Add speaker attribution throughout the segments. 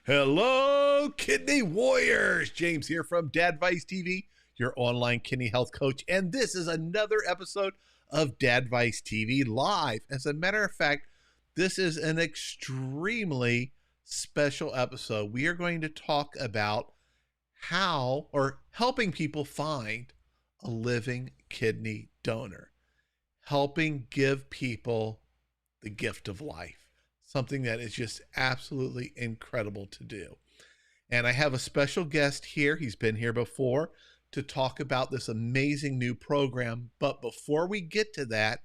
Speaker 1: Hello, kidney warriors. James here from Dadvice TV, your online kidney health coach. And this is another episode of Dadvice TV Live. As a matter of fact, this is an extremely special episode. We are going to talk about how or helping people find a living kidney donor, helping give people the gift of life. Something that is just absolutely incredible to do. And I have a special guest here. He's been here before to talk about this amazing new program. But before we get to that,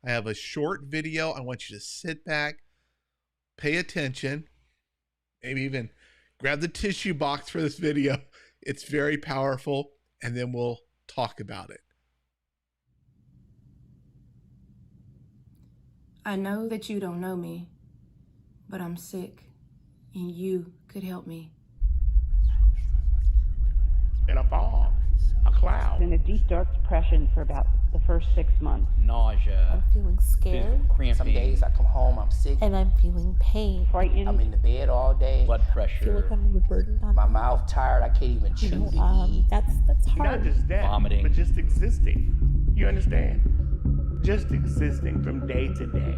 Speaker 1: I have a short video. I want you to sit back, pay attention, maybe even grab the tissue box for this video. It's very powerful, and then we'll talk about it.
Speaker 2: I know that you don't know me, but I'm sick, and you could help me.
Speaker 3: In a fog, a cloud.
Speaker 4: In a deep, dark depression for about the first 6 months.
Speaker 3: Nausea.
Speaker 5: I'm feeling scared.
Speaker 3: Crampy. Some days I come home, I'm sick.
Speaker 5: And I'm feeling pain.
Speaker 4: Frightened.
Speaker 3: I'm in the bed all day. Blood
Speaker 5: I feel like
Speaker 3: pressure.
Speaker 5: I'm overburdened on
Speaker 3: My mouth tired. I can't even chew to eat.
Speaker 5: That's
Speaker 3: Not
Speaker 5: hard.
Speaker 3: just that,
Speaker 6: Vomiting.
Speaker 3: but just existing. You understand? Just existing from day to day.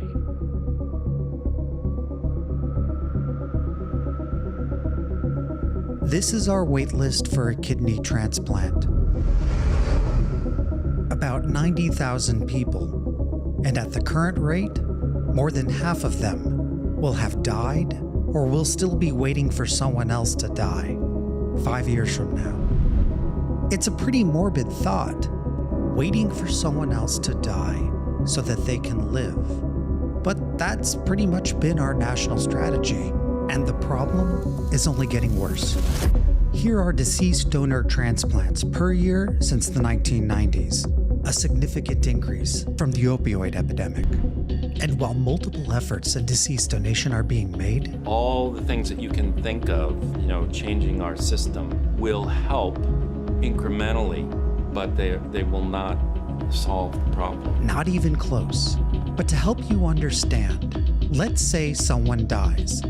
Speaker 7: This is our wait list for a kidney transplant. About 90,000 people, and at the current rate, more than half of them will have died or will still be waiting for someone else to die 5 years from now. It's a pretty morbid thought, waiting for someone else to die so that they can live. But that's pretty much been our national strategy. And the problem is only getting worse. Here are deceased donor transplants per year since the 1990s, a significant increase from the opioid epidemic. And while multiple efforts in deceased donation are being made,
Speaker 6: all the things that you can think of, changing our system will help incrementally, but they will not solve the problem.
Speaker 7: not even close. But to help you understand, let's say someone dies.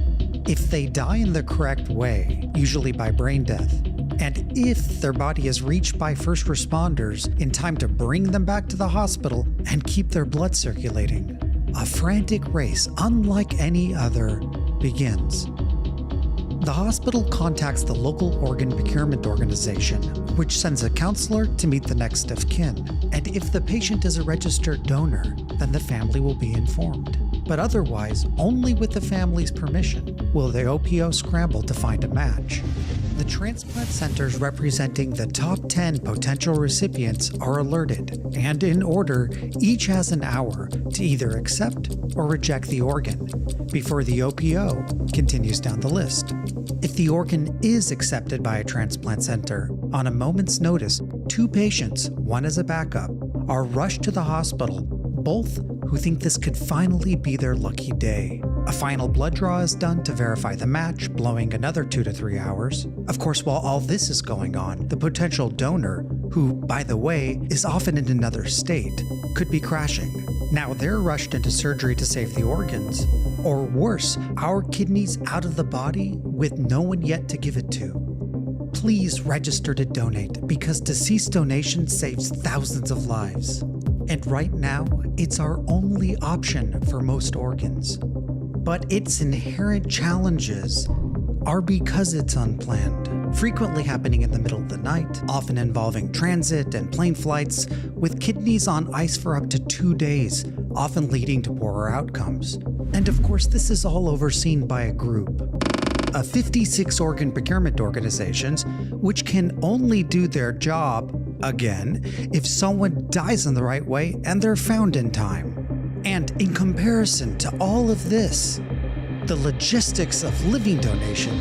Speaker 7: If they die in the correct way, usually by brain death, and if their body is reached by first responders in time to bring them back to the hospital and keep their blood circulating, a frantic race unlike any other begins. The hospital contacts the local organ procurement organization, which sends a counselor to meet the next of kin. And if the patient is a registered donor, then the family will be informed. But otherwise, only with the family's permission will the OPO scramble to find a match. The transplant centers representing the top 10 potential recipients are alerted, and in order, each has an hour to either accept or reject the organ before the OPO continues down the list. If the organ is accepted by a transplant center, on a moment's notice, 2 patients, one as a backup, are rushed to the hospital, both who think this could finally be their lucky day. A final blood draw is done to verify the match, blowing another 2 to 3 hours. Of course, while all this is going on, the potential donor, who, by the way, is often in another state, could be crashing. Now they're rushed into surgery to save the organs. Or worse, our kidneys out of the body with no one yet to give it to. Please register to donate because deceased donation saves thousands of lives. And right now, it's our only option for most organs. But its inherent challenges are because it's unplanned, frequently happening in the middle of the night, often involving transit and plane flights, with kidneys on ice for up to 2 days, often leading to poorer outcomes. And of course, this is all overseen by a group of 56 organ procurement organizations, which can only do their job, again, if someone dies in the right way and they're found in time. And in comparison to all of this, the logistics of living donation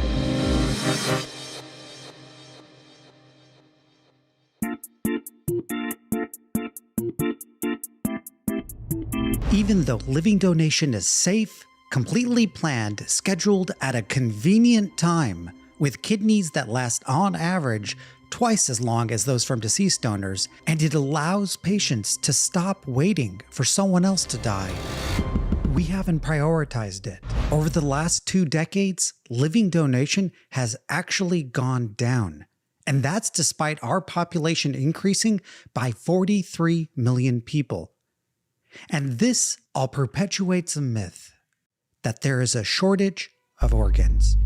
Speaker 7: even though living donation is safe, completely planned, scheduled at a convenient time, with kidneys that last on average twice as long as those from deceased donors, and it allows patients to stop waiting for someone else to die. we haven't prioritized it. Over the last 2 decades, living donation has actually gone down. And that's despite our population increasing by 43 million people. And this all perpetuates a myth that there is a shortage of organs.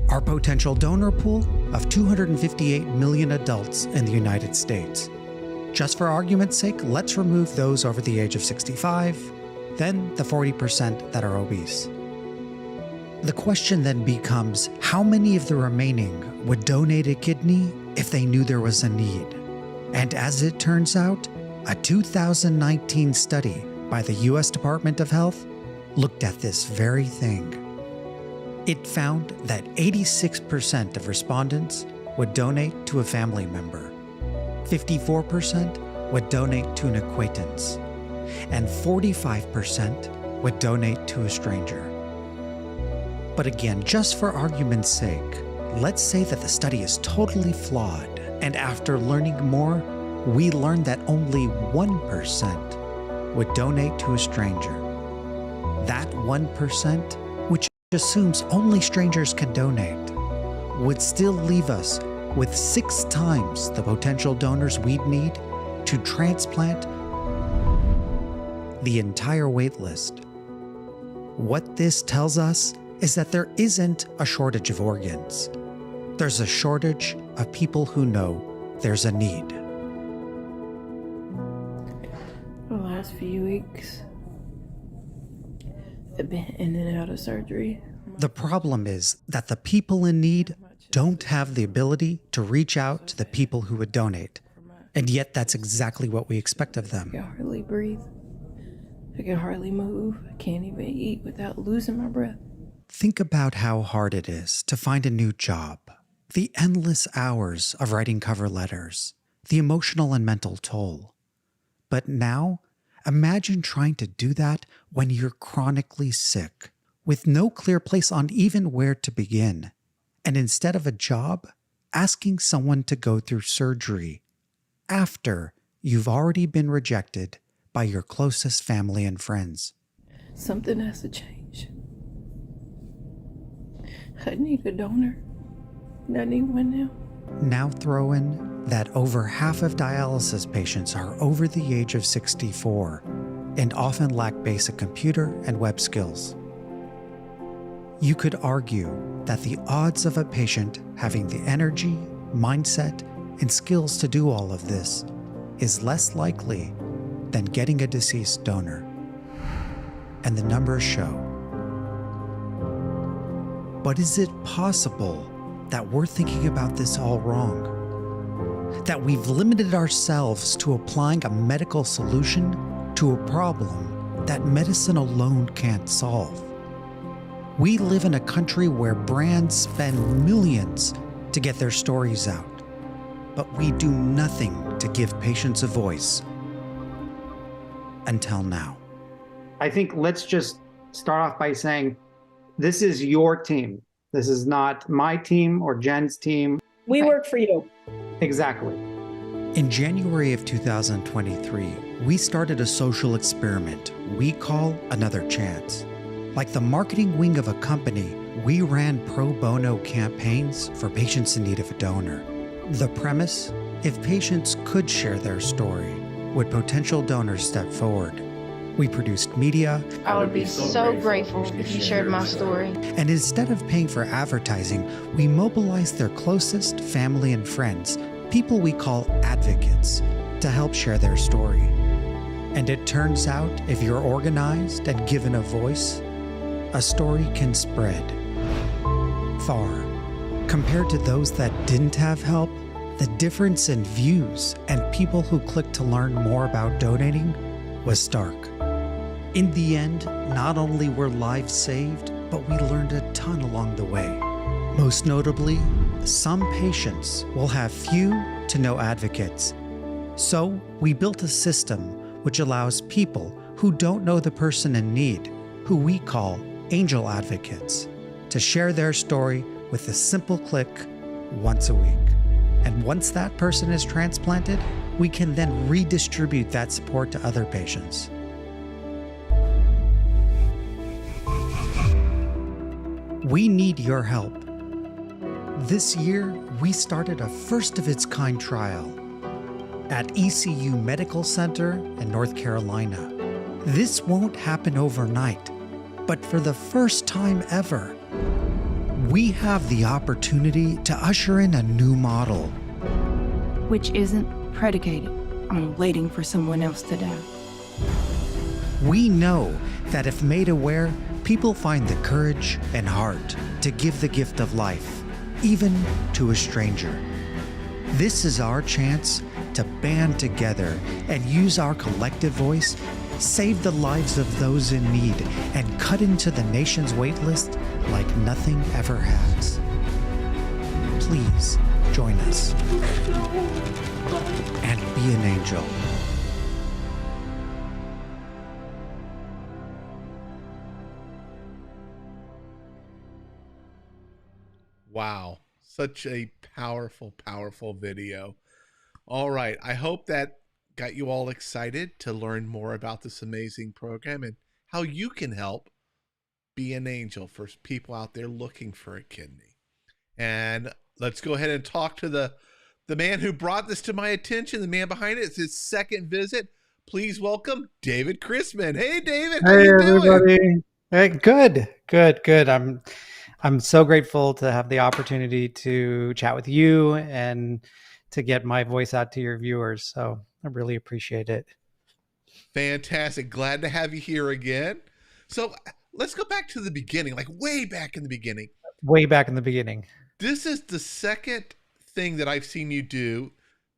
Speaker 7: Our potential donor pool of 258 million adults in the United States. Just for argument's sake, let's remove those over the age of 65, then the 40% that are obese. The question then becomes, how many of the remaining would donate a kidney if they knew there was a need? And as it turns out, a 2019 study by the US Department of Health looked at this very thing. It found that 86% of respondents would donate to a family member, 54% would donate to an acquaintance, and 45% would donate to a stranger. But again, just for argument's sake, let's say that the study is totally flawed, and after learning more, we learned that only 1% would donate to a stranger. That 1%, which assumes only strangers can donate, would still leave us with 6 times the potential donors we'd need to transplant the entire wait list. What this tells us is that there isn't a shortage of organs. There's a shortage of people who know there's a need.
Speaker 2: The last few weeks, I've been in and out of surgery.
Speaker 7: The problem is that the people in need don't have the ability to reach out to the people who would donate. And yet that's exactly what we expect of
Speaker 2: I
Speaker 7: them.
Speaker 2: can hardly breathe. I can hardly move. I can't even eat without losing my breath.
Speaker 7: Think about how hard it is to find a new job, the endless hours of writing cover letters, the emotional and mental toll. But now, imagine trying to do that when you're chronically sick, with no clear place on even where to begin, and instead of a job, asking someone to go through surgery after you've already been rejected by your closest family and friends.
Speaker 2: Something has to change. I need a donor. I need one now.
Speaker 7: Now throw in that over half of dialysis patients are over the age of 64 and often lack basic computer and web skills. You could argue that the odds of a patient having the energy, mindset, and skills to do all of this is less likely than getting a deceased donor. And the numbers show. But is it possible that we're thinking about this all wrong? That we've limited ourselves to applying a medical solution to a problem that medicine alone can't solve? We live in a country where brands spend millions to get their stories out, but we do nothing to give patients a voice until now.
Speaker 8: I think let's just start off by saying, this is your team. This is not my team or Jen's team.
Speaker 9: We work for you.
Speaker 8: Exactly.
Speaker 7: In January of 2023, we started a social experiment we call Another Chance. Like the marketing wing of a company, we ran pro bono campaigns for patients in need of a donor. The premise, if patients could share their story, would potential donors step forward? We produced media.
Speaker 2: I would be so grateful if you shared my story.
Speaker 7: And instead of paying for advertising, we mobilized their closest family and friends, people we call advocates, to help share their story. And it turns out, if you're organized and given a voice, a story can spread far. Compared to those that didn't have help, the difference in views and people who clicked to learn more about donating was stark. In the end, not only were lives saved, but we learned a ton along the way. Most notably, some patients will have few to no advocates. So we built a system which allows people who don't know the person in need, who we call angel advocates, to share their story with a simple click once a week. And once that person is transplanted, we can then redistribute that support to other patients. We need your help. This year, we started a first-of-its-kind trial at ECU Medical Center in North Carolina. This won't happen overnight, but for the first time ever, we have the opportunity to usher in a new model.
Speaker 2: Which isn't predicated on waiting for someone else to die.
Speaker 7: We know that if made aware, people find the courage and heart to give the gift of life, even to a stranger. This is our chance to band together and use our collective voice, save the lives of those in need, and cut into the nation's waitlist like nothing ever has. Please join us and be an angel.
Speaker 1: Wow. Such a powerful, powerful video. All right. I hope that got you all excited to learn more about this amazing program and how you can help be an angel for people out there looking for a kidney. And let's go ahead and talk to the man who brought this to my attention, the man behind it. It's his second visit. Please welcome David Krissman. Hey, David. How you doing?
Speaker 9: Everybody. Hey, good. I'm so grateful to have the opportunity to chat with you and to get my voice out to your viewers. So I really appreciate it.
Speaker 1: Fantastic. Glad to have you here again. So let's go back to the beginning, like way back in the beginning.
Speaker 9: Way back in the beginning. This
Speaker 1: is the second thing that I've seen you do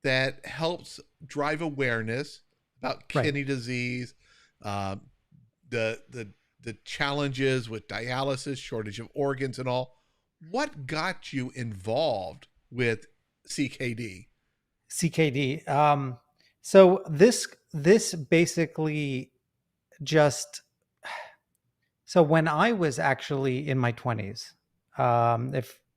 Speaker 1: that helps drive awareness about kidney disease, the challenges with dialysis, shortage of organs and all. What got you involved with CKD?
Speaker 9: So this basically just, so when I was actually in my 20s,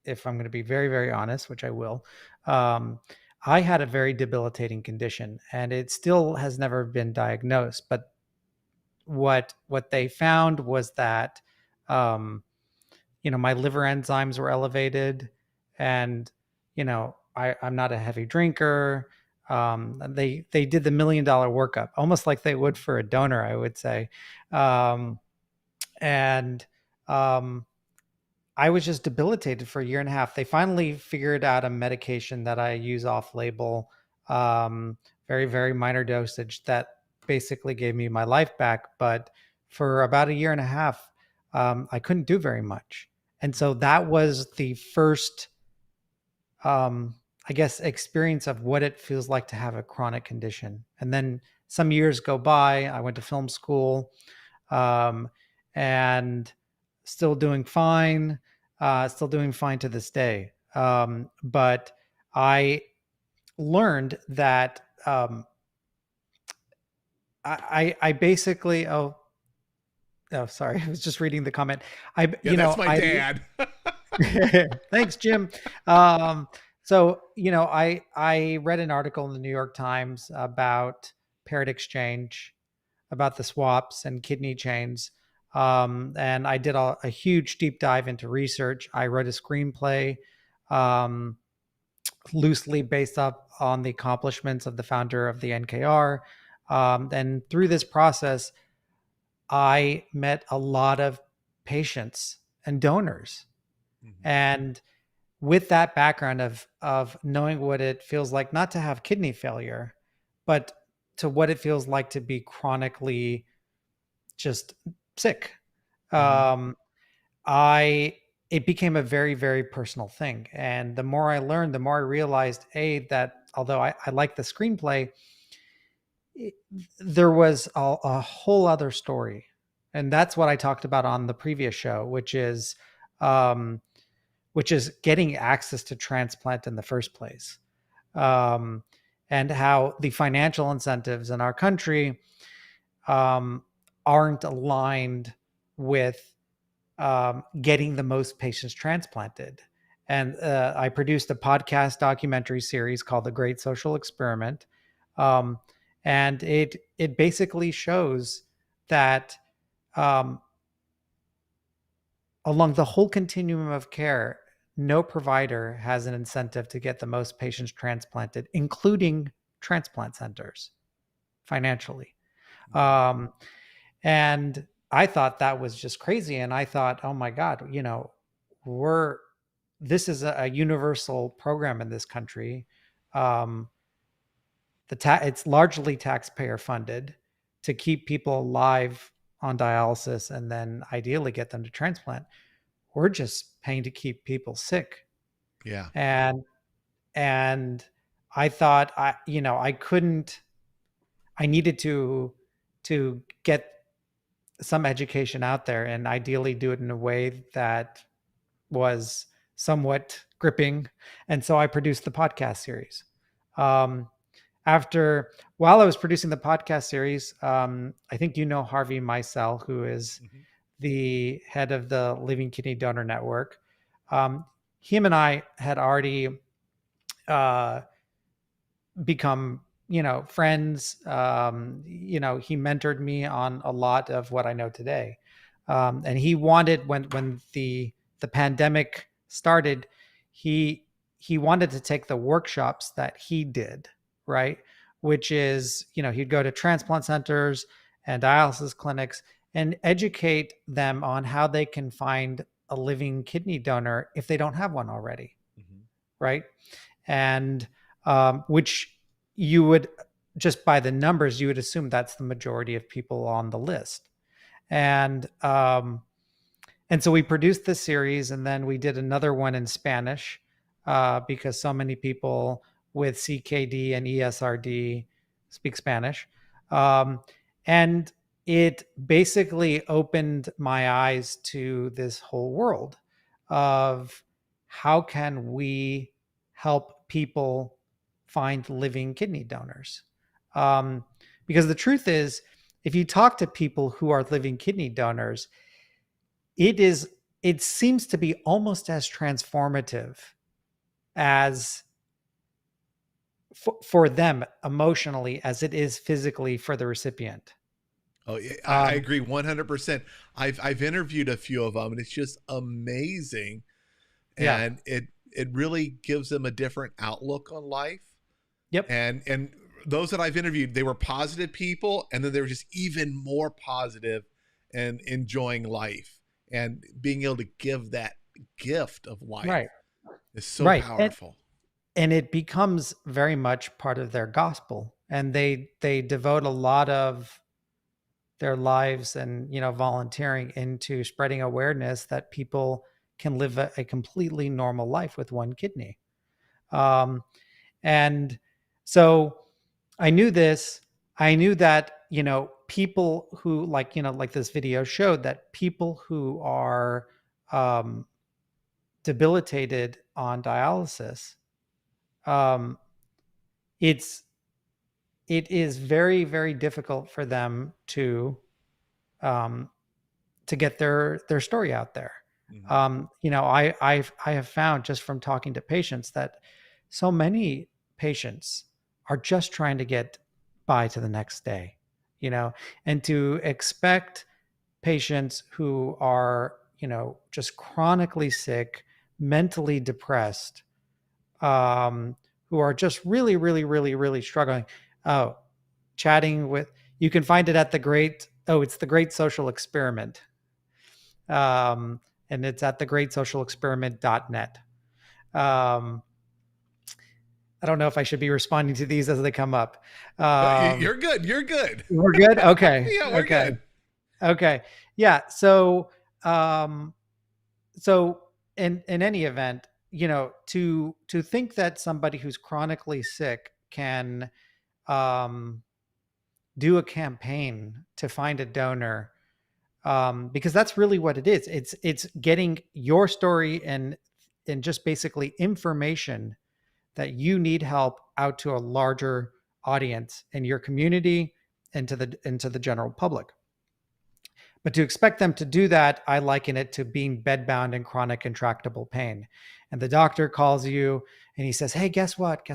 Speaker 9: if I'm going to be very, very honest, which I will, I had a very debilitating condition, and it still has never been diagnosed. But what they found was that, my liver enzymes were elevated, and, I'm not a heavy drinker. They did the $1 million workup, almost like they would for a donor, I would say. I was just debilitated for a year and a half. They finally figured out a medication that I use off label, very, very minor dosage, that basically gave me my life back. But for about a year and a half, I couldn't do very much. And so that was the first, experience of what it feels like to have a chronic condition. And then some years go by. I went to film school, and still doing fine to this day. But I learned that I basically, sorry, I was just reading the comment.
Speaker 1: That's my dad.
Speaker 9: Thanks, Jim. So, I read an article in the New York Times about paired exchange, about the swaps and kidney chains. And I did a huge deep dive into research. I wrote a screenplay, loosely based up on the accomplishments of the founder of the NKR. And through this process, I met a lot of patients and donors. Mm-hmm. And with that background of knowing what it feels like not to have kidney failure, but to what it feels like to be chronically just sick, mm-hmm. It became a very, very personal thing. And the more I learned, the more I realized, that although I like the screenplay, there was a whole other story. And that's what I talked about on the previous show, which is getting access to transplant in the first place. And how the financial incentives in our country aren't aligned with getting the most patients transplanted. And I produced a podcast documentary series called The Great Social Experiment. And it basically shows that a along the whole continuum of care, no provider has an incentive to get the most patients transplanted, including transplant centers, financially. And I thought that was just crazy. And I thought, oh my God, this is a universal program in this country. It's largely taxpayer funded to keep people alive on dialysis and then ideally get them to transplant. We're just paying to keep people sick.
Speaker 1: Yeah.
Speaker 9: And I thought I needed to get some education out there and ideally do it in a way that was somewhat gripping. And so I produced the podcast series. While I was producing the podcast series, I think Harvey Meisel, who is the head of the Living Kidney Donor Network. Him and I had already become, friends. He mentored me on a lot of what I know today. And he wanted, when the pandemic started, he wanted to take the workshops that he did, right? Which is, he'd go to transplant centers and dialysis clinics and educate them on how they can find a living kidney donor if they don't have one already, right? And which you would, just by the numbers, you would assume that's the majority of people on the list. And so we produced this series, and then we did another one in Spanish because so many people with CKD and ESRD speak Spanish. And it basically opened my eyes to this whole world of how can we help people find living kidney donors. Because the truth is, if you talk to people who are living kidney donors, it seems to be almost as transformative as for them emotionally as it is physically for the recipient.
Speaker 1: Oh, yeah, I agree 100%. I've interviewed a few of them, and it's just amazing. And it really gives them a different outlook on life.
Speaker 9: Yep.
Speaker 1: And those that I've interviewed, they were positive people, and then they were just even more positive and enjoying life and being able to give that gift of life is so powerful.
Speaker 9: And it becomes very much part of their gospel, and they devote a lot of their lives and volunteering into spreading awareness that people can live a completely normal life with one kidney. And so I knew this. I knew that people who like this video showed, that people who are debilitated on dialysis, it is very, very difficult for them to get their story out there. I have found, just from talking to patients, that so many patients are just trying to get by to the next day, and to expect patients who are, just chronically sick, mentally depressed, who are just really, really, really, really struggling. Chatting with, you can find it at it's the Great Social Experiment. And it's at thegreatsocialexperiment.net. I don't know if I should be responding to these as they come up.
Speaker 1: You're good. You're good.
Speaker 9: We're good. Okay.
Speaker 1: Yeah, we're good.
Speaker 9: Okay. Yeah. So in any event, to think that somebody who's chronically sick can do a campaign to find a donor, because that's really what it is. It's getting your story and just basically information that you need help out to a larger audience in your community and to the general public. But to expect them to do that, I liken it to being bedbound in chronic intractable pain. And the doctor calls you and he says, "Hey, guess what?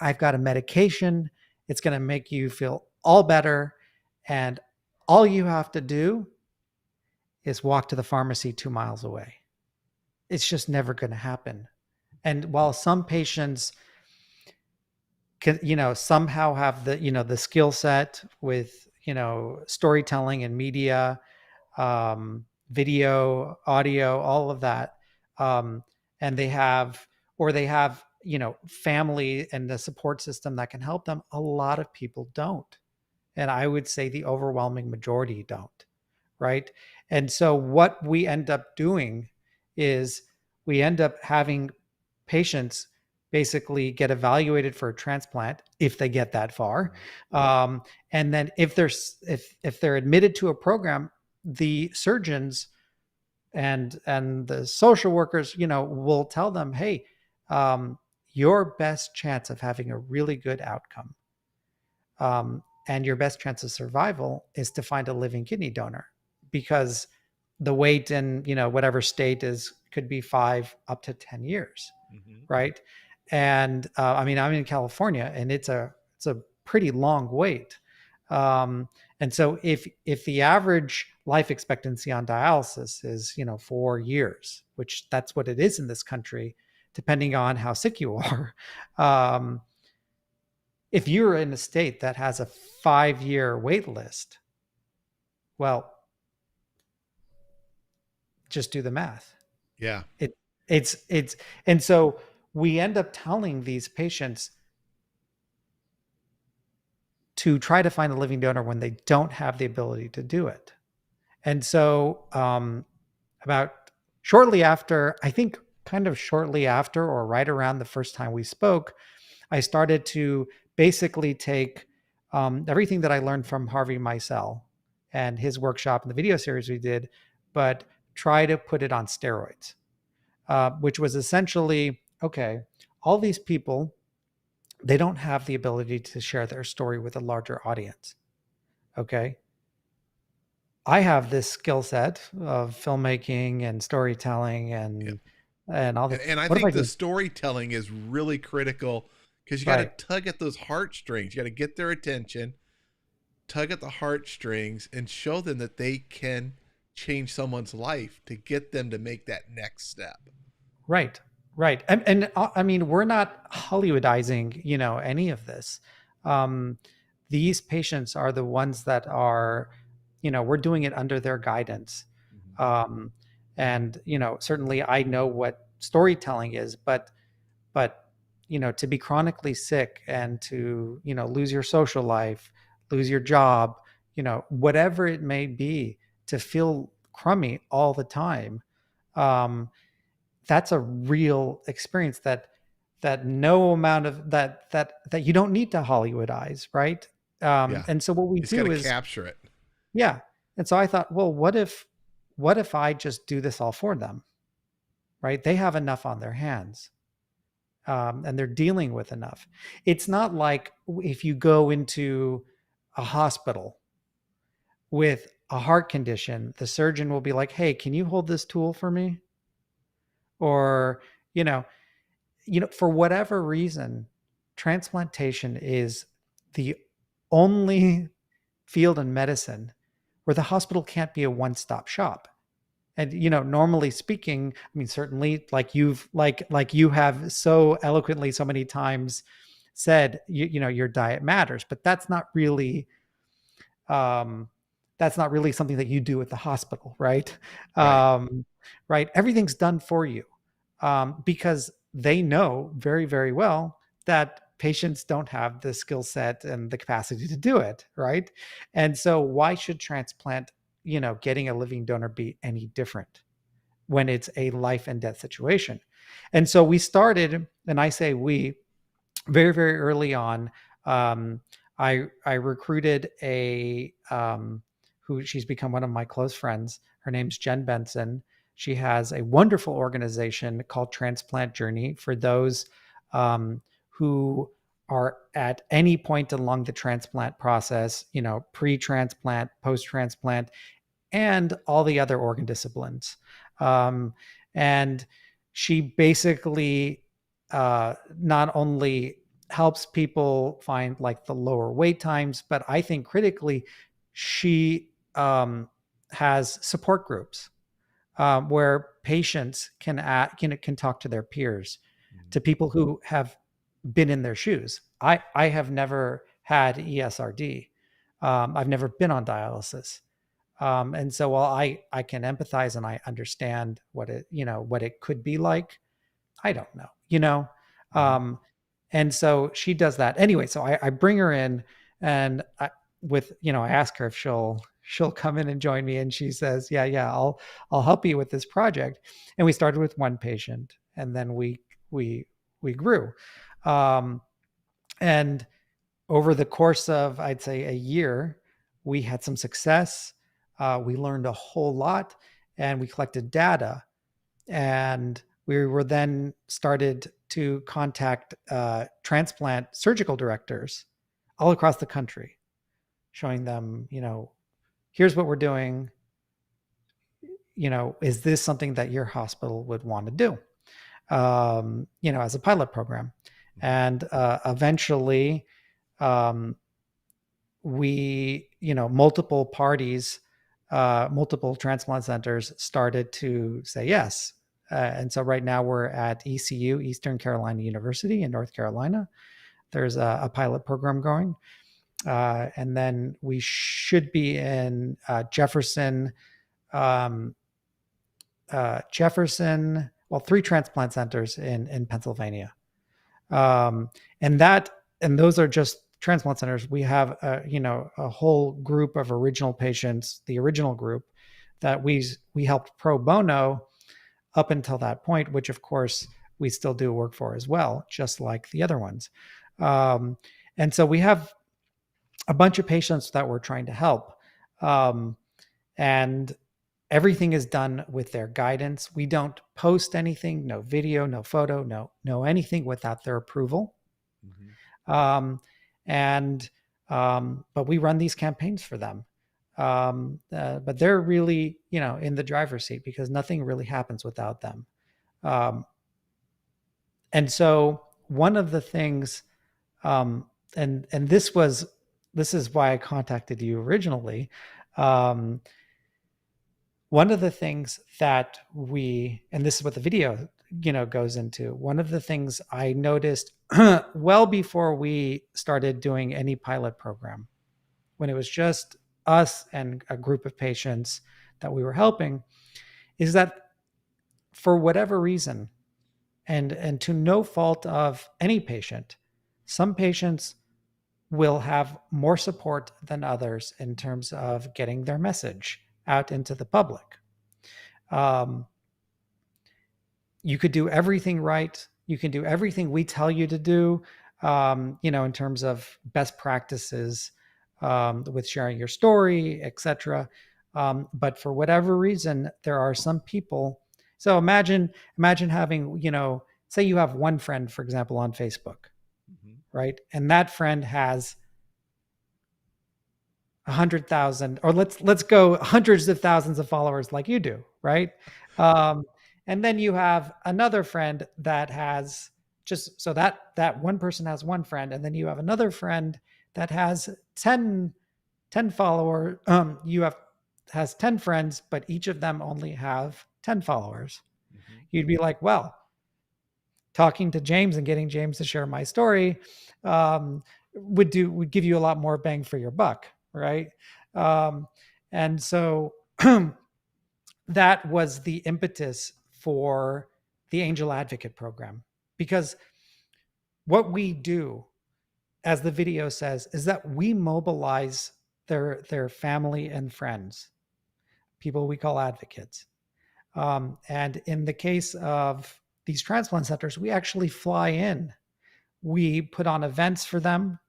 Speaker 9: I've got a medication. It's going to make you feel all better. And all you have to do is walk to the pharmacy 2 miles away. It's just never going to happen. And while some patients can, somehow have the skill set with, storytelling and media, video, audio, all of that. And they have family and the support system that can help them. A lot of people don't. And I would say the overwhelming majority don't. Right. And so what we end up doing is we end up having patients basically get evaluated for a transplant if they get that far. And then if they're admitted to a program, the surgeons and the social workers, will tell them, hey, your best chance of having a really good outcome and your best chance of survival is to find a living kidney donor, because the wait in, whatever state could be 5 up to 10 years. Right. And I'm in California, and it's a pretty long wait. And so if the average life expectancy on dialysis is, 4 years, which that's what it is in this country, depending on how sick you are. If you're in a state that has a 5-year wait list, well, just do the math.
Speaker 1: Yeah.
Speaker 9: It's and so we end up telling these patients to try to find a living donor when they don't have the ability to do it. And so about shortly after, I think kind of shortly after or right around the first time we spoke, I started to basically take everything that I learned from Harvey Meisel and his workshop and the video series we did, but try to put it on steroids, which was essentially, okay, all these people, they don't have the ability to share their story with a larger audience. Okay. I have this skill set of filmmaking and storytelling and all that.
Speaker 1: And I think the storytelling is really critical, because you got to tug at those heartstrings. You got to get their attention, tug at the heartstrings, and show them that they can change someone's life to get them to make that next step.
Speaker 9: Right. And I mean, we're not Hollywoodizing, any of this. These patients are the ones that are, we're doing it under their guidance. And, certainly I know what storytelling is, but, to be chronically sick and to, lose your social life, lose your job, whatever it may be, to feel crummy all the time. That's a real experience that no amount of that you don't need to Hollywoodize. Right. And so what we do is
Speaker 1: capture it.
Speaker 9: Yeah. And so I thought, well, what if I just do this all for them? Right. They have enough on their hands. And they're dealing with enough. It's not like if you go into a hospital with a heart condition, the surgeon will be like, hey, can you hold this tool for me? Or, for whatever reason, transplantation is the only field in medicine where the hospital can't be a one-stop shop. And, normally speaking, I mean, certainly like you have so eloquently so many times said, your diet matters, but that's not really something that you do at the hospital. Right. Right. Everything's done for you, because they know very, very well that patients don't have the skill set and the capacity to do it. Right. And so why should transplant, getting a living donor be any different when it's a life and death situation? And so we started, and I say we, very, very early on, I recruited who she's become one of my close friends. Her name's Jen Benson. She has a wonderful organization called Transplant Journey for those who are at any point along the transplant process, pre-transplant, post-transplant, and all the other organ disciplines. And she basically not only helps people find like the lower wait times, but I think critically, she has support groups where patients can talk to their peers, to people who have been in their shoes. I have never had ESRD. I've never been on dialysis. And so while I can empathize and I understand what it could be like, I don't know, and so she does that anyway. So I bring her in, and I ask her if she'll come in and join me, and she says, yeah, I'll help you with this project. And we started with one patient, and then we grew, and over the course of, I'd say, a year, we had some success. We learned a whole lot, and we collected data, and we were then started to contact transplant surgical directors all across the country, showing them, here's what we're doing. Is this something that your hospital would want to do? As a pilot program. And eventually, we, multiple parties, multiple transplant centers started to say yes. And so right now we're at ECU, Eastern Carolina University in North Carolina. There's a pilot program going. And then we should be in Jefferson, 3 transplant centers in Pennsylvania. And those are just transplant centers. We have a whole group of original patients, the original group that we helped pro bono up until that point, which of course we still do work for as well, just like the other ones. And so we have a bunch of patients that we're trying to help. And everything is done with their guidance. We don't post anything, no video, no photo, no anything without their approval. Mm-hmm. But we run these campaigns for them. But they're really, in the driver's seat, because nothing really happens without them. And so one of the things, and this is why I contacted you originally. One of the things that and this is what the video, goes into. One of the things I noticed well before we started doing any pilot program, when it was just us and a group of patients that we were helping, is that for whatever reason, and to no fault of any patient, some patients will have more support than others in terms of getting their message out into the public. You could do everything right. You can do everything we tell you to do, in terms of best practices, with sharing your story, etc. But for whatever reason, there are some people. So imagine having, say you have one friend, for example, on Facebook, mm-hmm. right? And that friend has 100,000, or let's go hundreds of thousands of followers like you do, right? And then you have another friend that has so that one person has one friend, and then you have another friend that has 10 followers. Has 10 friends, but each of them only have 10 followers. Mm-hmm. You'd be like, well, talking to James and getting James to share my story would give you a lot more bang for your buck, right? And so that was the impetus for the Angel Advocate program, because what we do, as the video says, is that we mobilize their family and friends, people we call advocates. And in the case of these transplant centers, we actually fly in. We put on events for them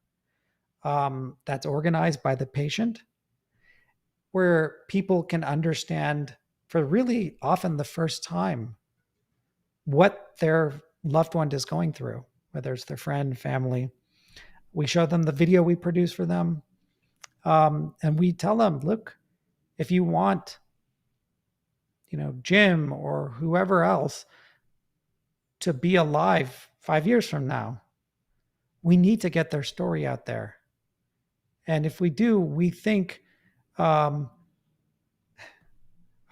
Speaker 9: that's organized by the patient, where people can understand, for really often the first time, what their loved one is going through, whether it's their friend, family. We show them the video we produce for them. And we tell them, look, if you want, Jim or whoever else to be alive 5 years from now, we need to get their story out there. And if we do, we think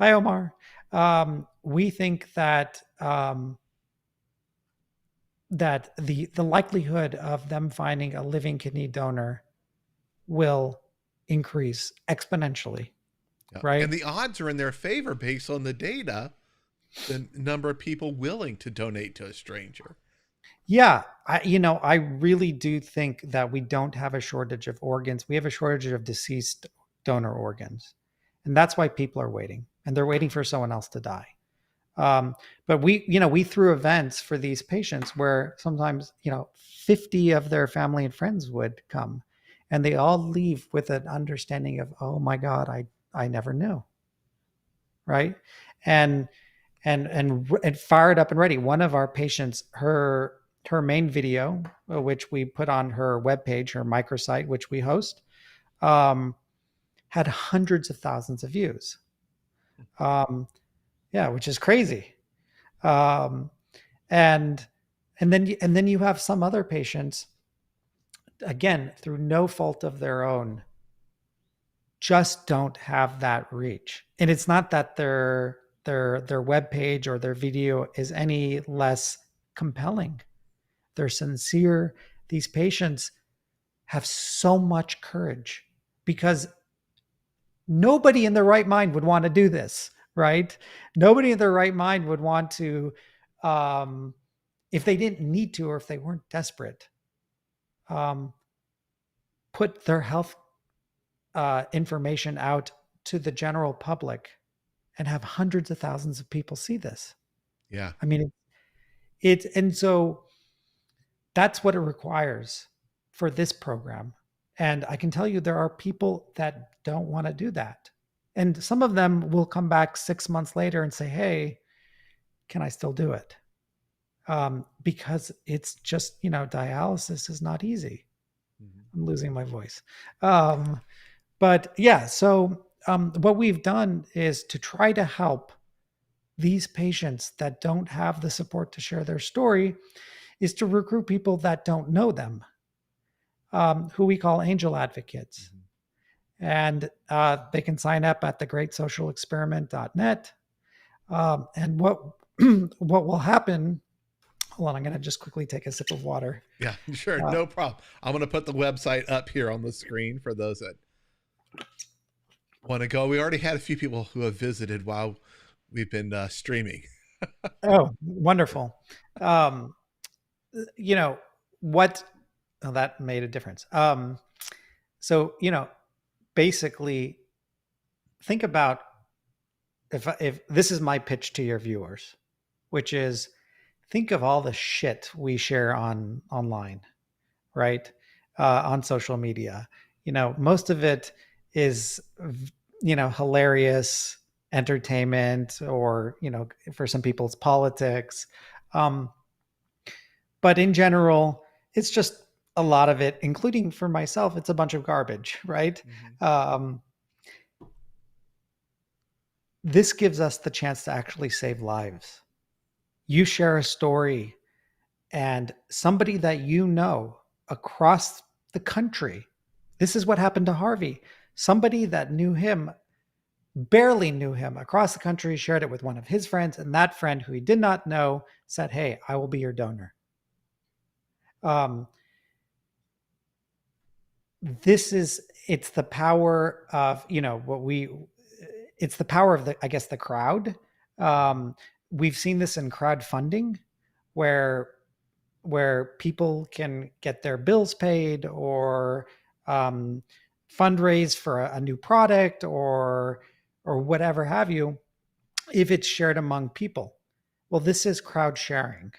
Speaker 9: Hi, Omar. We think that that the likelihood of them finding a living kidney donor will increase exponentially,
Speaker 1: Yeah.
Speaker 9: right?
Speaker 1: And the odds are in their favor based on the data, the number of people willing to donate to a stranger.
Speaker 9: Yeah, I really do think that we don't have a shortage of organs. We have a shortage of deceased donor organs. And that's why people are waiting. And they're waiting for someone else to die. But we threw events for these patients where sometimes, 50 of their family and friends would come, and they all leave with an understanding of, oh my God, I never knew. Right. And fired up and ready. One of our patients, her main video, which we put on her webpage, her microsite, which we host, had hundreds of thousands of views. Yeah, which is crazy. And then you have some other patients, again, through no fault of their own, just don't have that reach. And it's not that their webpage or their video is any less compelling. They're sincere. These patients have so much courage because nobody in their right mind would want to do this, right? Nobody in their right mind would want to, if they didn't need to or if they weren't desperate, put their health information out to the general public and have hundreds of thousands of people see this.
Speaker 1: Yeah.
Speaker 9: I mean, and so that's what it requires for this program. And I can tell you there are people that don't want to do that. And some of them will come back 6 months later and say, hey, can I still do it? Because it's just, dialysis is not easy. Mm-hmm. I'm losing my voice. But yeah, so what we've done is to try to help these patients that don't have the support to share their story is to recruit people that don't know them, who we call angel advocates. Mm-hmm. And they can sign up at thegreatsocialexperiment.net. And what will happen, hold on, I'm going to just quickly take a sip of water.
Speaker 1: Yeah, sure. No problem. I'm going to put the website up here on the screen for those that want to go. We already had a few people who have visited while we've been streaming.
Speaker 9: Oh, wonderful. That made a difference. So, basically think about if this is my pitch to your viewers, which is think of all the shit we share online, right? On social media, most of it is, hilarious entertainment or, for some people it's politics. But in general, it's just a lot of it, including for myself, it's a bunch of garbage, right? Mm-hmm. This gives us the chance to actually save lives. You share a story and somebody that across the country, this is what happened to Harvey. Somebody that knew him, barely knew him across the country, shared it with one of his friends, and that friend who he did not know said, hey, I will be your donor. It's the power of, it's the power of the crowd. We've seen this in crowdfunding where people can get their bills paid or fundraise for a new product or whatever have you, if it's shared among people. Well, this is crowd sharing.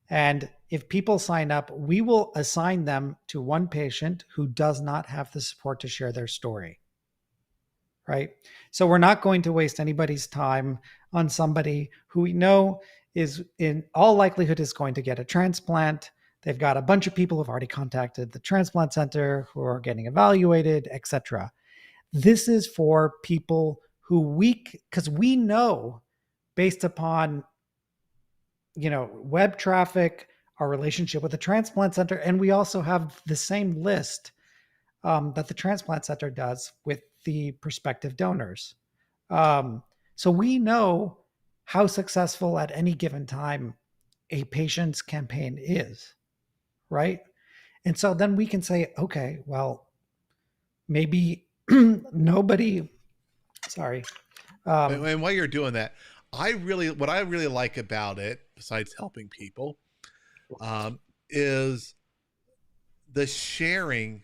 Speaker 9: And if people sign up, we will assign them to one patient who does not have the support to share their story. Right? So we're not going to waste anybody's time on somebody who we know is in all likelihood is going to get a transplant. They've got a bunch of people who've already contacted the transplant center who are getting evaluated, etc. This is for people who because we know based upon web traffic, our relationship with the transplant center, and we also have the same list that the transplant center does with the prospective donors. So we know how successful at any given time a patient's campaign is, right? And so then we can say, okay, well, maybe nobody, sorry.
Speaker 1: And while you're doing that, what I really like about it, besides helping people, is the sharing.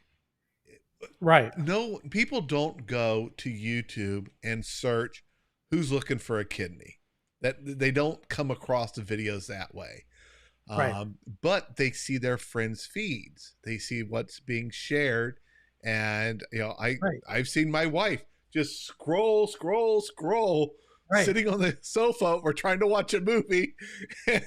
Speaker 9: Right.
Speaker 1: No, people don't go to YouTube and search who's looking for a kidney. That they don't come across the videos that way.
Speaker 9: Right.
Speaker 1: But they see their friends' feeds. They see what's being shared. And, I've seen my wife just scroll,
Speaker 9: Right.
Speaker 1: sitting on the sofa. We're trying to watch a movie. And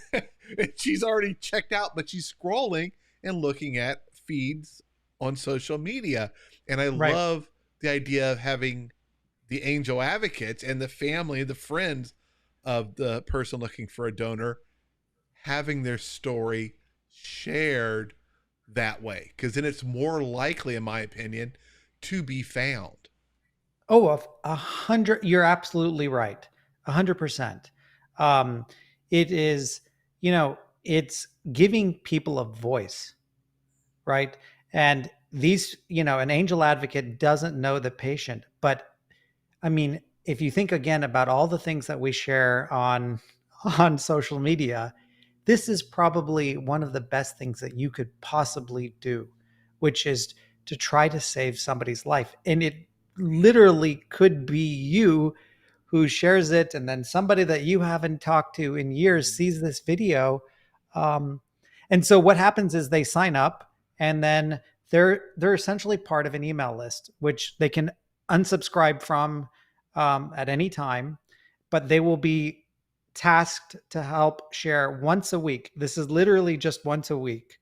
Speaker 1: she's already checked out, but she's scrolling and looking at feeds on social media. And I love the idea of having the angel advocates and the family, the friends of the person looking for a donor, having their story shared that way, because then it's more likely, in my opinion, to be found.
Speaker 9: Oh, 100. You're absolutely right. 100%. It is, it's giving people a voice, right? And these, an angel advocate doesn't know the patient, but I mean, if you think again about all the things that we share on social media, this is probably one of the best things that you could possibly do, which is to try to save somebody's life. And it literally could be you who shares it, and then somebody that you haven't talked to in years sees this video. And so what happens is they sign up, and then they're essentially part of an email list, which they can unsubscribe from at any time, but they will be tasked to help share once a week. This is literally just once a week,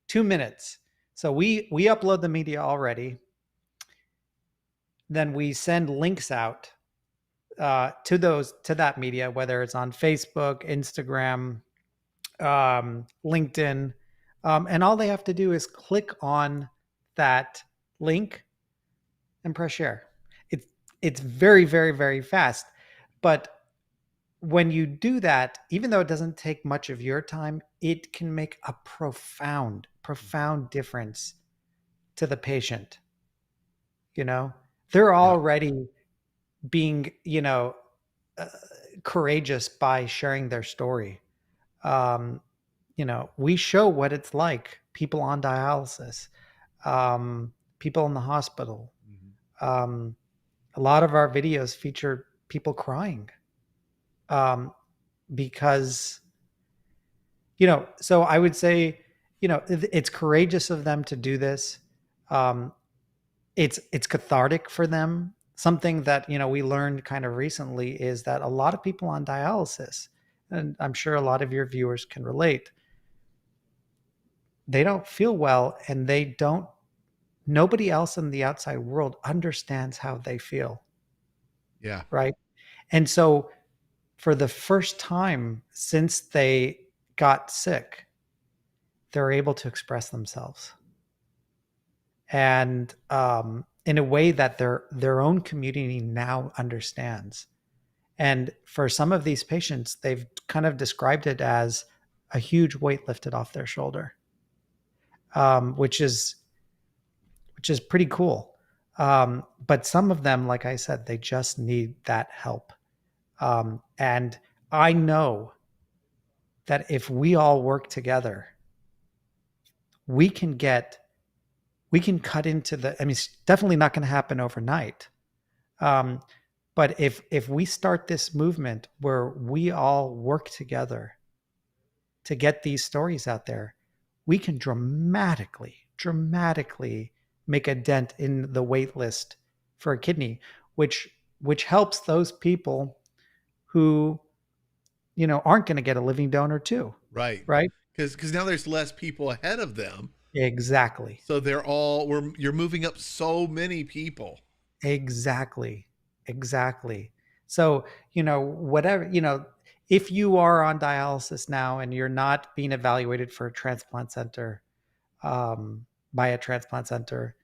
Speaker 9: 2 minutes. So we upload the media already. Then we send links out to that media, whether it's on Facebook, Instagram, LinkedIn, and all they have to do is click on that link and press share. It's very, very, very fast. But when you do that, even though it doesn't take much of your time, it can make a profound difference to the patient. They're already being, courageous by sharing their story. We show what it's like, people on dialysis, people in the hospital. A lot of our videos feature people crying because, so I would say, it's courageous of them to do this. It's cathartic for them. Something that, we learned kind of recently is that a lot of people on dialysis, and I'm sure a lot of your viewers can relate, they don't feel well, and nobody else in the outside world understands how they feel.
Speaker 1: Yeah.
Speaker 9: Right. And so for the first time since they got sick, they're able to express themselves. And in a way that their own community now understands. And for some of these patients, they've kind of described it as a huge weight lifted off their shoulder, which is pretty cool. But some of them, like I said, they just need that help. And I know that if we all work together, we can cut into it's definitely not going to happen overnight. But if we start this movement where we all work together to get these stories out there, we can dramatically make a dent in the wait list for a kidney, which helps those people who, aren't going to get a living donor too.
Speaker 1: Right.
Speaker 9: Right.
Speaker 1: Because now there's less people ahead of them.
Speaker 9: Exactly.
Speaker 1: So you're moving up so many people.
Speaker 9: Exactly. So, whatever, if you are on dialysis now and you're not being evaluated for a transplant center, by a transplant center,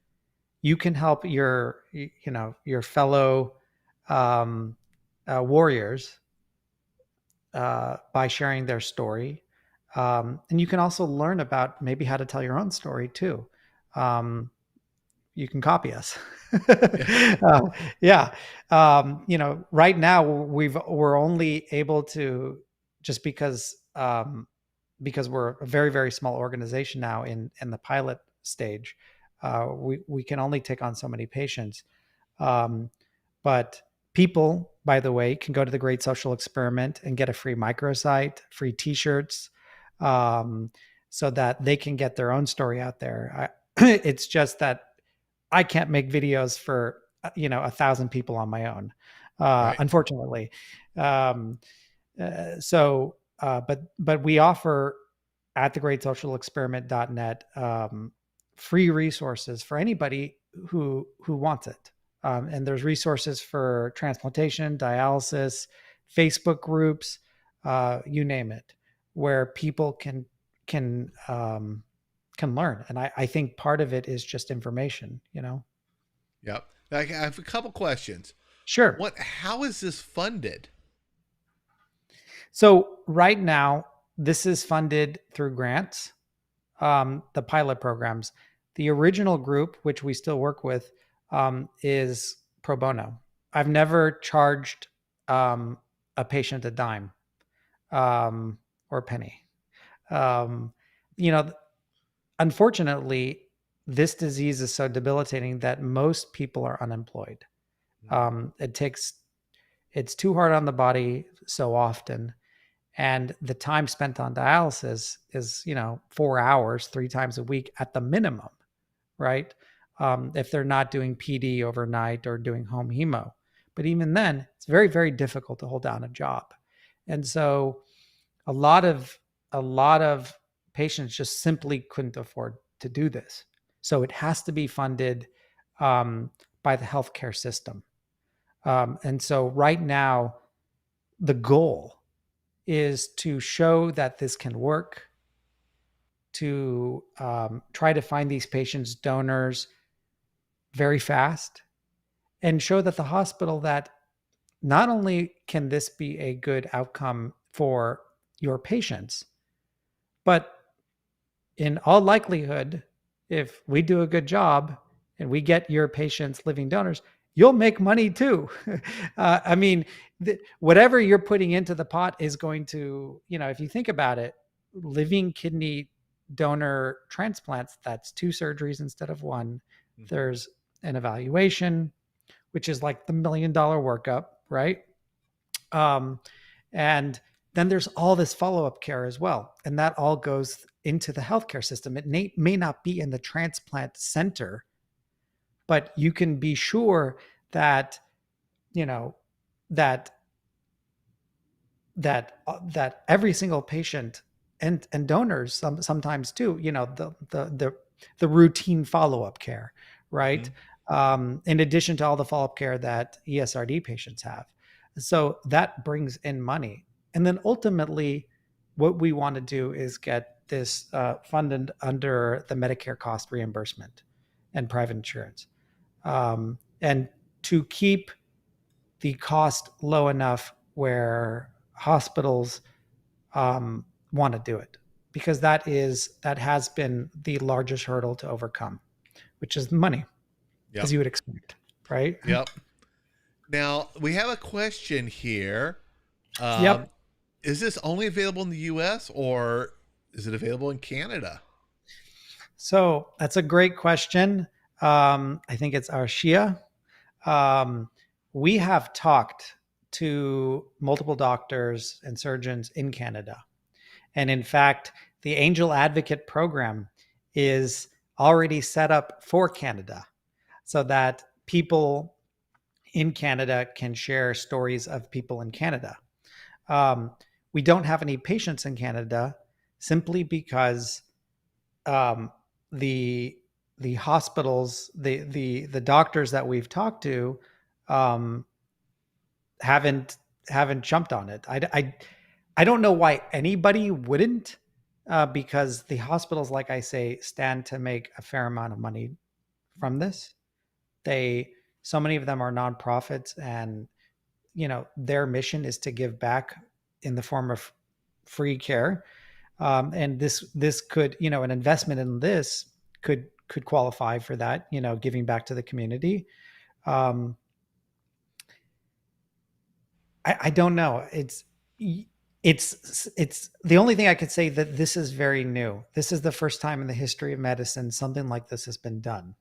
Speaker 9: you can help your fellow warriors by sharing their story. And you can also learn about maybe how to tell your own story too. You can copy us. Yeah. Right now we're only able to, just because we're a very, very small organization now in the pilot stage, we can only take on so many patients. But people, by the way, can go to the Great Social Experiment and get a free microsite, free t-shirts, so that they can get their own story out there. It's just that I can't make videos for 1,000 people on my own, unfortunately. But we offer at thegreatsocialexperiment.net free resources for anybody who wants it. And there's resources for transplantation, dialysis, Facebook groups, you name it, where people can learn. And I think part of it is just information,
Speaker 1: Yep. I have a couple questions.
Speaker 9: Sure.
Speaker 1: How is this funded?
Speaker 9: So right now, this is funded through grants, the pilot programs. The original group, which we still work with, is pro bono. I've never charged a patient a dime or a penny. Unfortunately, this disease is so debilitating that most people are unemployed. It's too hard on the body so often. And the time spent on dialysis is, 4 hours, 3 times a week at the minimum, right? If they're not doing PD overnight or doing home hemo. But even then, it's very, very difficult to hold down a job. And so a lot of patients just simply couldn't afford to do this. So it has to be funded by the healthcare system. And so right now, the goal is to show that this can work, to try to find these patients donors very fast, and show that the hospital that not only can this be a good outcome for your patients, but in all likelihood, if we do a good job and we get your patients living donors, you'll make money too. Whatever you're putting into the pot is going to, if you think about it, living kidney donor transplants, that's 2 surgeries instead of 1. Mm-hmm. There's an evaluation, which is like the $1 million workup, right? And then there's all this follow-up care as well. And that all goes into the healthcare system. It may not be in the transplant center, but you can be sure that, that every single patient and donors sometimes too, the routine follow-up care, right? Mm-hmm. In addition to all the follow-up care that ESRD patients have. So that brings in money. And then ultimately, what we want to do is get this funded under the Medicare cost reimbursement and private insurance. And to keep the cost low enough where hospitals want to do it, because that has been the largest hurdle to overcome, which is money, as you would expect, right?
Speaker 1: Yep. Now, we have a question here.
Speaker 9: Yep.
Speaker 1: Is this only available in the U.S. or is it available in Canada?
Speaker 9: So that's a great question. I think it's Arshia. We have talked to multiple doctors and surgeons in Canada. And in fact, the Angel Advocate program is already set up for Canada so that people in Canada can share stories of people in Canada. We don't have any patients in Canada simply because the hospitals, the doctors that we've talked to haven't jumped on it. I don't know why anybody wouldn't, because the hospitals, like I say, stand to make a fair amount of money from this. So many of them are nonprofits, and their mission is to give back in the form of free care. And this could, an investment in this could qualify for that, giving back to the community. I don't know. It's the only thing I could say that this is very new. This is the first time in the history of medicine something like this has been done.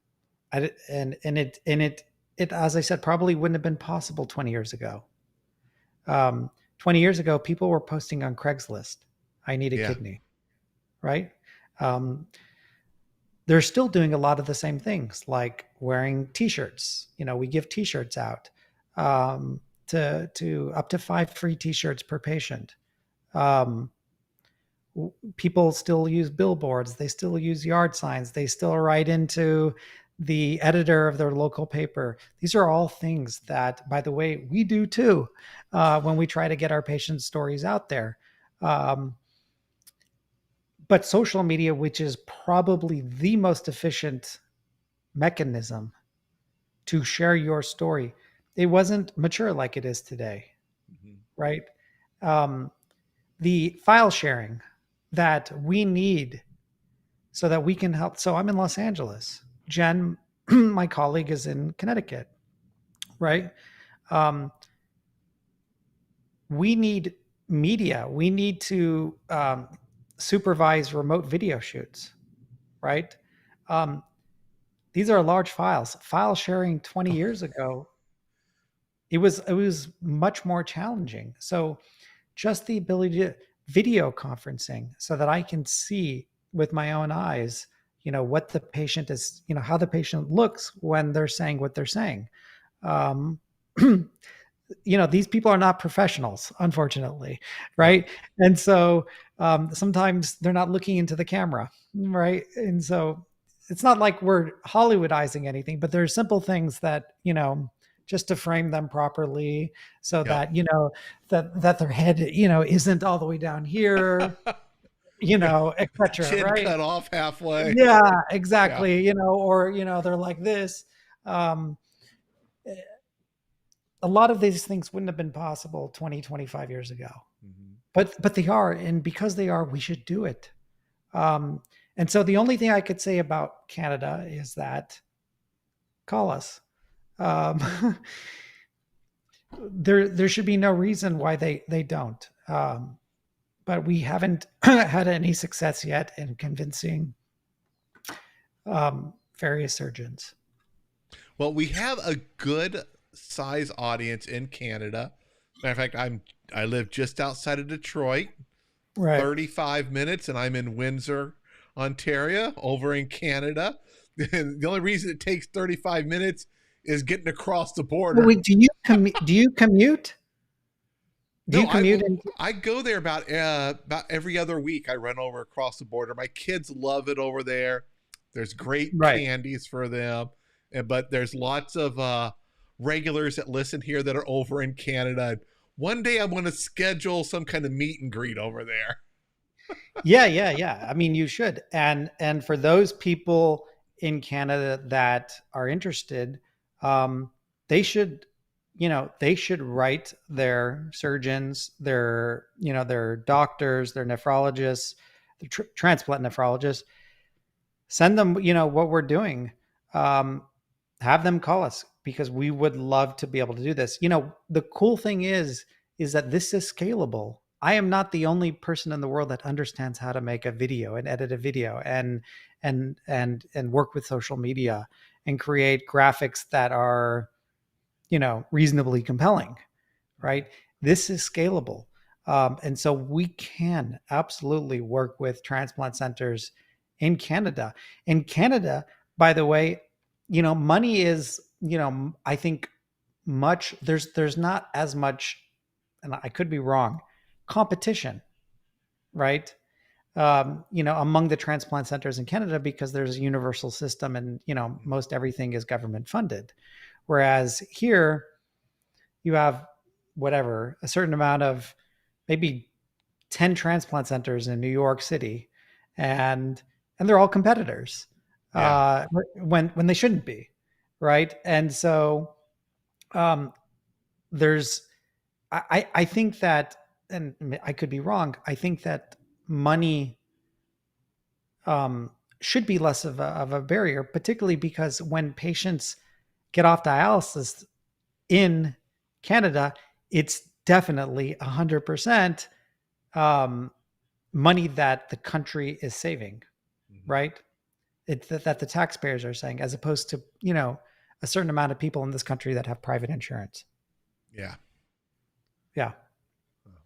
Speaker 9: It, as I said, probably wouldn't have been possible 20 years ago. 20 years ago, people were posting on Craigslist, I need a kidney, right? They're still doing a lot of the same things, like wearing t-shirts. We give t-shirts out to up to 5 free t-shirts per patient. People still use billboards. They still use yard signs. They still write into the editor of their local paper. These are all things that, by the way, we do too when we try to get our patients' stories out there. But social media, which is probably the most efficient mechanism to share your story, it wasn't mature like it is today, right? The file sharing that we need so that we can help. So I'm in Los Angeles. Jen, my colleague, is in Connecticut, right? We need media. We need to supervise remote video shoots, right? These are large files. File sharing 20 years ago, it was much more challenging. So just the ability to video conferencing so that I can see with my own eyes, what the patient is, how the patient looks when they're saying what they're saying. These people are not professionals, unfortunately, right? And so sometimes they're not looking into the camera, right? And so it's not like we're Hollywoodizing anything, but there's simple things that, just to frame them properly so that, that their head, isn't all the way down here, et cetera,
Speaker 1: Chin
Speaker 9: right?
Speaker 1: cut off halfway.
Speaker 9: Yeah, exactly. Or, they're like this. A lot of these things wouldn't have been possible 20, 25 years ago, but they are. And because they are, we should do it. And so the only thing I could say about Canada is that call us. There should be no reason why they don't. But we haven't had any success yet in convincing various surgeons.
Speaker 1: Well, we have a good size audience in Canada. Matter of fact, I live just outside of Detroit,
Speaker 9: right?
Speaker 1: 35 minutes, and I'm in Windsor, Ontario, over in Canada. And the only reason it takes 35 minutes is getting across the border.
Speaker 9: Wait, do you commute?
Speaker 1: I go there about every other week. I run over across the border. My kids love it over there. There's great candies for them, but there's lots of regulars that listen here that are over in Canada. And one day I'm going to schedule some kind of meet and greet over there.
Speaker 9: Yeah. I mean, you should. And for those people in Canada that are interested, they should write their surgeons, their doctors, their nephrologists, their transplant nephrologists, send them, what we're doing, have them call us because we would love to be able to do this. The cool thing is that this is scalable. I am not the only person in the world that understands how to make a video and edit a video and work with social media and create graphics that are, reasonably compelling, right? This is scalable. And so we can absolutely work with transplant centers in Canada. In Canada, by the way, money is, I think there's not as much, and I could be wrong, competition, right? Among the transplant centers in Canada, because there's a universal system and, most everything is government funded. Whereas here you have a certain amount of maybe 10 transplant centers in New York City and they're all competitors when they shouldn't be. Right. And so there's I think that, and I could be wrong, I think that money should be less of a barrier, particularly because when patients get off dialysis in Canada, it's definitely 100% money that the country is saving, right? It's that the taxpayers are saying, as opposed to, a certain amount of people in this country that have private insurance.
Speaker 1: Yeah.
Speaker 9: Yeah.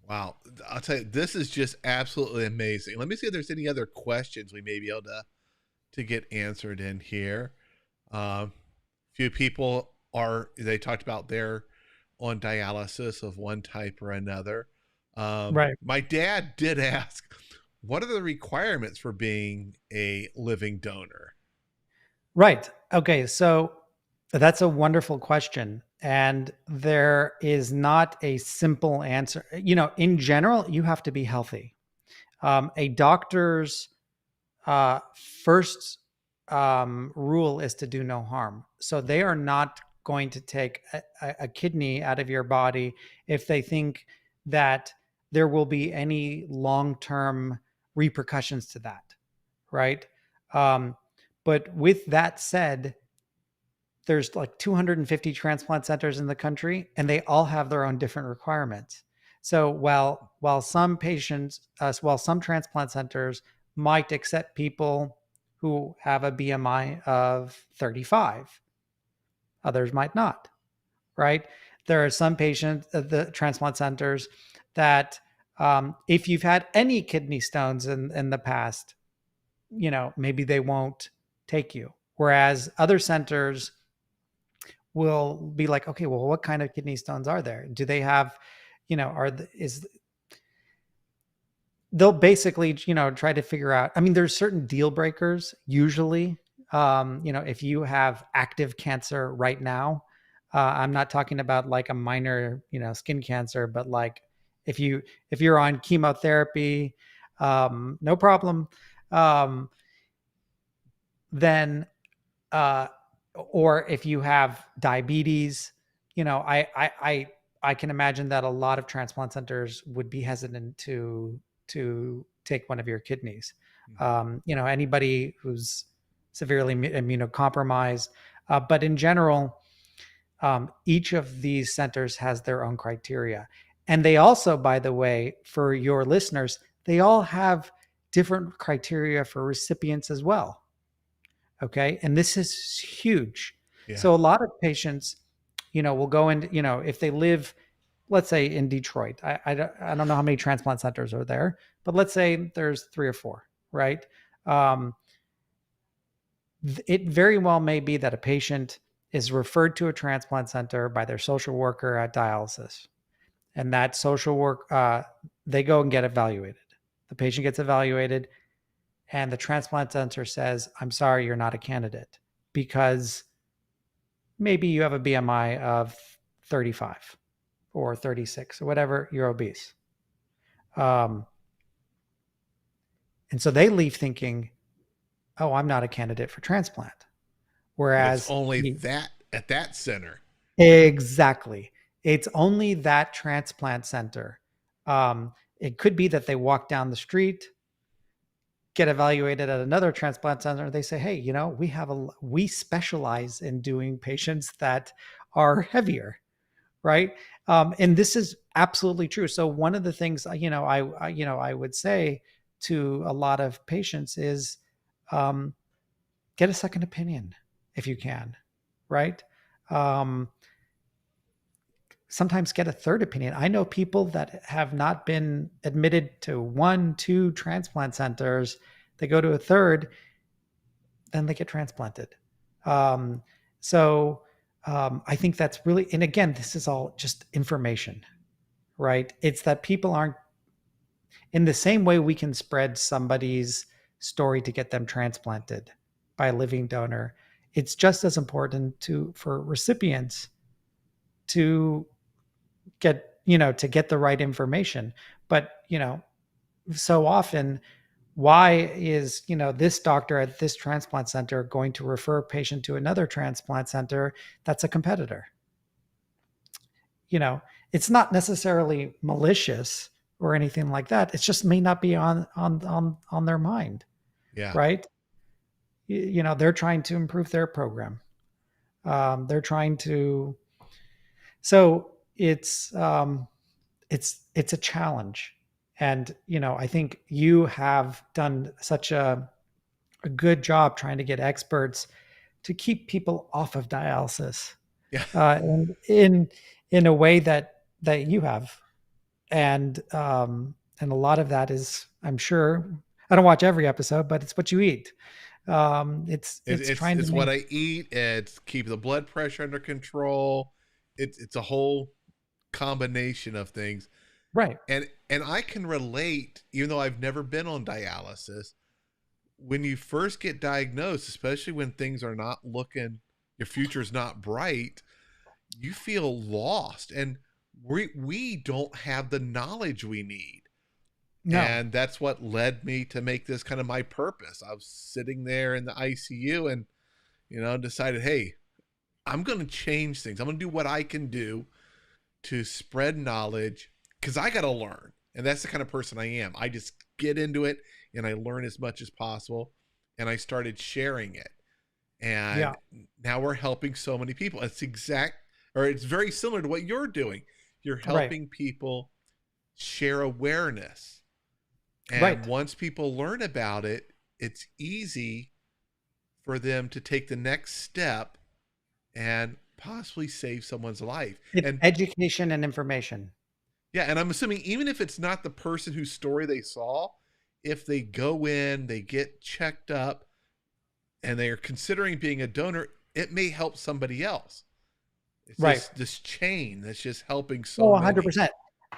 Speaker 1: Wow. I'll tell you, this is just absolutely amazing. Let me see if there's any other questions we may be able to get answered in here. Few people they talked about they're on dialysis of one type or another.
Speaker 9: Right.
Speaker 1: My dad did ask, what are the requirements for being a living donor?
Speaker 9: Right. Okay. So that's a wonderful question. And there is not a simple answer. In general, you have to be healthy. A doctor's first rule is to do no harm. So they are not going to take a kidney out of your body if they think that there will be any long-term repercussions to that, right? But with that said, there's like 250 transplant centers in the country, and they all have their own different requirements. So while some transplant centers might accept people who have a BMI of 35, others might not, right? There are some patients at the transplant centers that if you've had any kidney stones in the past, maybe they won't take you. Whereas other centers will be like, okay, well, what kind of kidney stones are there? Do they have, they'll basically, try to figure out, there's certain deal breakers usually. If you have active cancer right now, I'm not talking about like a minor, skin cancer, but like if you're on chemotherapy, no problem. Then, or if you have diabetes, I can imagine that a lot of transplant centers would be hesitant to take one of your kidneys. Anybody who's severely immunocompromised, but in general, each of these centers has their own criteria. And they also, by the way, for your listeners, they all have different criteria for recipients as well. Okay. And this is huge. Yeah. So a lot of patients, will go in, if they live, let's say in Detroit, I don't know how many transplant centers are there, but let's say there's 3 or 4, right? It very well may be that a patient is referred to a transplant center by their social worker at dialysis. And that social work, they go and get evaluated. The patient gets evaluated, and the transplant center says, I'm sorry, you're not a candidate because maybe you have a BMI of 35 or 36 or whatever, you're obese. And so they leave thinking, oh, I'm not a candidate for transplant. Whereas
Speaker 1: it's only that at that center.
Speaker 9: Exactly. It's only that transplant center. It could be that they walk down the street, get evaluated at another transplant center. They say, hey, we specialize in doing patients that are heavier, right? And this is absolutely true. So one of the things, I would say to a lot of patients is get a second opinion if you can, right? Sometimes get a third opinion. I know people that have not been admitted to 1, 2 transplant centers. They go to a third, then they get transplanted. So I think that's really, and again, this is all just information, right? It's that people aren't, in the same way we can spread somebody's story to get them transplanted by a living donor, it's just as important for recipients to get the right information. But, so often, why is, this doctor at this transplant center going to refer a patient to another transplant center that's a competitor? it's not necessarily malicious or anything like that. It just may not be on their mind,
Speaker 1: Yeah.
Speaker 9: right? They're trying to improve their program. They're trying to. So it's a challenge, and I think you have done such a good job trying to get experts to keep people off of dialysis,
Speaker 1: Yeah.
Speaker 9: and in a way that you have, and a lot of that is, I'm sure, I don't watch every episode, but it's what you eat. It's trying to
Speaker 1: it's
Speaker 9: make,
Speaker 1: what I eat. It's keep the blood pressure under control. It's a whole combination of things.
Speaker 9: right.
Speaker 1: And I can relate, even though I've never been on dialysis. When you first get diagnosed, especially when things are not looking, your future's not bright, you feel lost, and we don't have the knowledge we need.
Speaker 9: No.
Speaker 1: And that's what led me to make this kind of my purpose. I was sitting there in the ICU and, decided, hey, I'm going to change things. I'm going to do what I can do to spread knowledge, because I got to learn. And that's the kind of person I am. I just get into it and I learn as much as possible. And I started sharing it. And now we're helping so many people. It's very similar to what you're doing. You're helping people share awareness. And once people learn about it, it's easy for them to take the next step and possibly save someone's life.
Speaker 9: It's
Speaker 1: And
Speaker 9: education and information.
Speaker 1: yeah, and I'm assuming even if it's not the person whose story they saw, if they go in, they get checked up, and they are considering being a donor, it may help somebody else. It's just this chain that's just helping so many.
Speaker 9: 100%.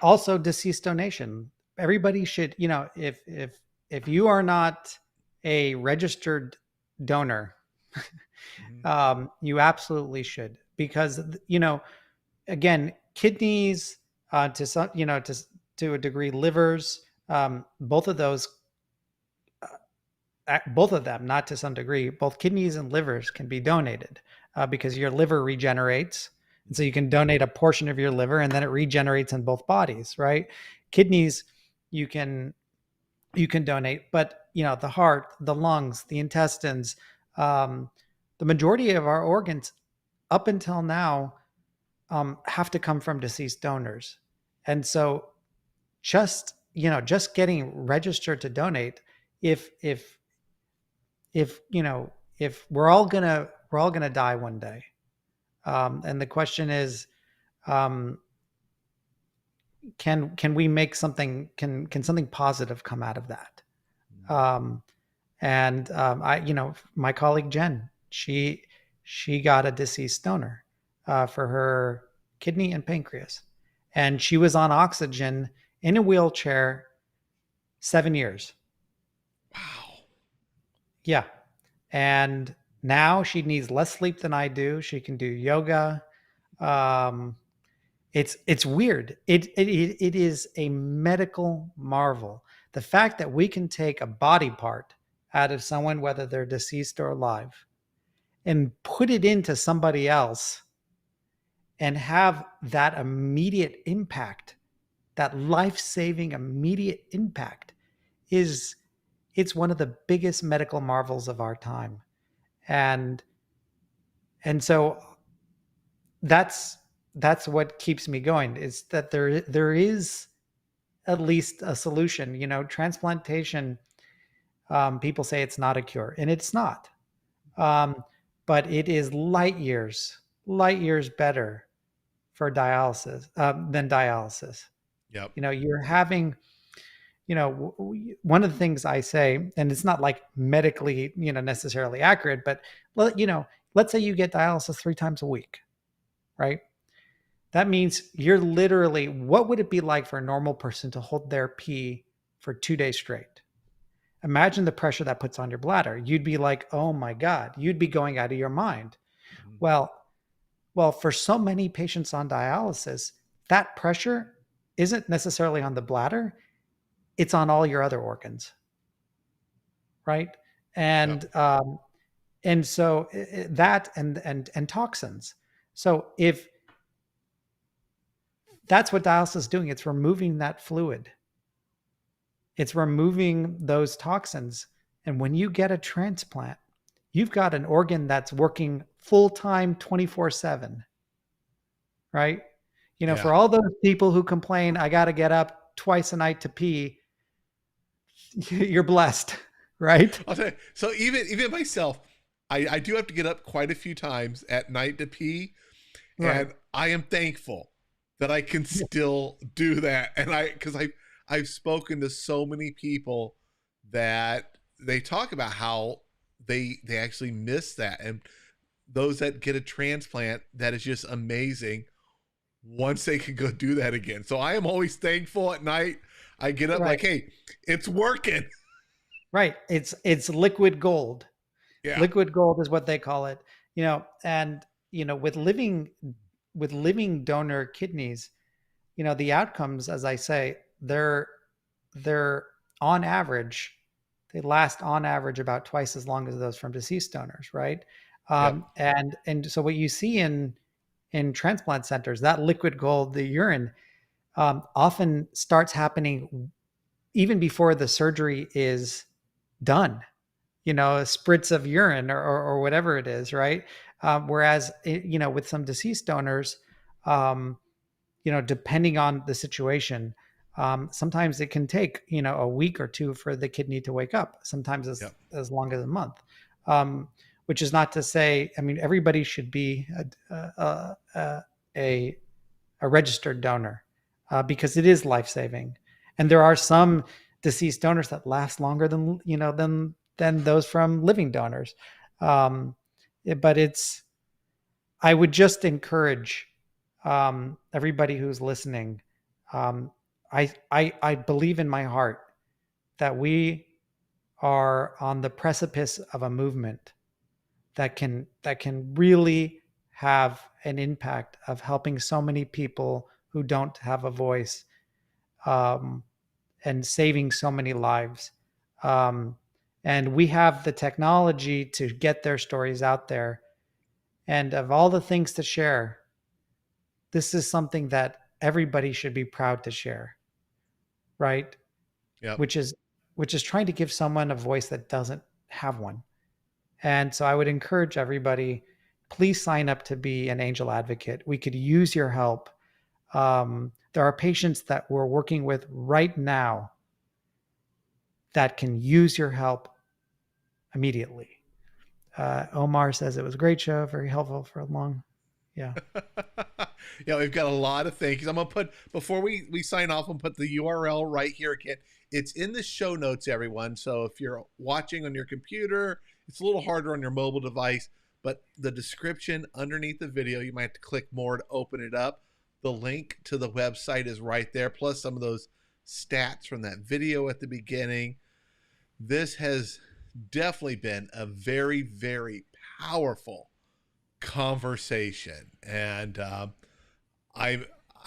Speaker 9: Also, deceased donation. Everybody should, if you are not a registered donor, you absolutely should, because again, kidneys, to some, to a degree, livers, both of those, both of them, not to some degree, both kidneys and livers can be donated, because your liver regenerates. And so you can donate a portion of your liver and then it regenerates in both bodies, right? Kidneys, you can donate, but the heart, the lungs, the intestines, the majority of our organs up until now have to come from deceased donors. And so just getting registered to donate, if we're all gonna die one day, and the question is, can we make something? Can something positive come out of that? My colleague Jen, she got a deceased donor for her kidney and pancreas, and she was on oxygen in a wheelchair 7 years.
Speaker 1: Wow.
Speaker 9: Yeah. And now she needs less sleep than I do. She can do yoga. It's weird. It is a medical marvel. The fact that we can take a body part out of someone, whether they're deceased or alive, and put it into somebody else and have that immediate impact, that life-saving immediate impact, it's one of the biggest medical marvels of our time. And so that's what keeps me going, is that there is at least a solution. Transplantation, people say it's not a cure, and it's not. But it is light years better for dialysis than dialysis.
Speaker 1: Yep.
Speaker 9: You're having, one of the things I say, and it's not like medically, necessarily accurate, but let's say you get dialysis 3 times a week, right? That means you're literally, what would it be like for a normal person to hold their pee for 2 days straight? Imagine the pressure that puts on your bladder. You'd be like, oh my God, you'd be going out of your mind. Mm-hmm. Well, for so many patients on dialysis, that pressure isn't necessarily on the bladder. It's on all your other organs. Right. And, and so that and toxins. So if that's what dialysis is doing. It's removing that fluid. It's removing those toxins. And when you get a transplant, you've got an organ that's working full-time 24/7, right? You know,
Speaker 1: Yeah.
Speaker 9: for all those people who complain, I got to get up twice a night to pee, you're blessed, right?
Speaker 1: I'll tell you. So even myself, I do have to get up quite a few times at night to pee,
Speaker 9: Right.
Speaker 1: and I am thankful that I can still do that. And because I've spoken to so many people that they talk about how they actually miss that, and those that get a transplant, that is just amazing once they can go do that again. So I am always thankful at night. I get up like, hey, it's working.
Speaker 9: Right. It's liquid gold.
Speaker 1: Yeah.
Speaker 9: Liquid gold is what they call it. You know, and you know, with living donor kidneys, you know, the outcomes, as I say, they're on average, they last on average about twice as long as those from deceased donors, right? And so what you see in transplant centers, that liquid gold, the urine, often starts happening even before the surgery is done. You know, a spritz of urine or whatever it is, right? Whereas, you know, with some deceased donors, you know, depending on the situation, sometimes it can take, you know, a week or two for the kidney to wake up. Sometimes as long as a month, which is not to say, I mean, everybody should be a registered donor because it is life-saving. And there are some deceased donors that last longer than, you know, than those from living donors. But I would just encourage everybody who's listening. I believe in my heart that we are on the precipice of a movement that can really have an impact of helping so many people who don't have a voice, and saving so many lives. And we have the technology to get their stories out there. And of all the things to share, this is something that everybody should be proud to share, right?
Speaker 1: Yeah.
Speaker 9: Which is trying to give someone a voice that doesn't have one. And so I would encourage everybody, please sign up to be an angel advocate. We could use your help. There are patients that we're working with right now that can use your help immediately. Omar says it was a great show, very helpful for a long. Yeah.
Speaker 1: Yeah, we've got a lot of thank yous. I'm going to put, before we sign off, I'm going to put the URL right here again. It's in the show notes, everyone. So if you're watching on your computer, it's a little harder on your mobile device, but the description underneath the video, you might have to click more to open it up. The link to the website is right there, plus some of those stats from that video at the beginning. This has definitely been a very, very powerful conversation. And I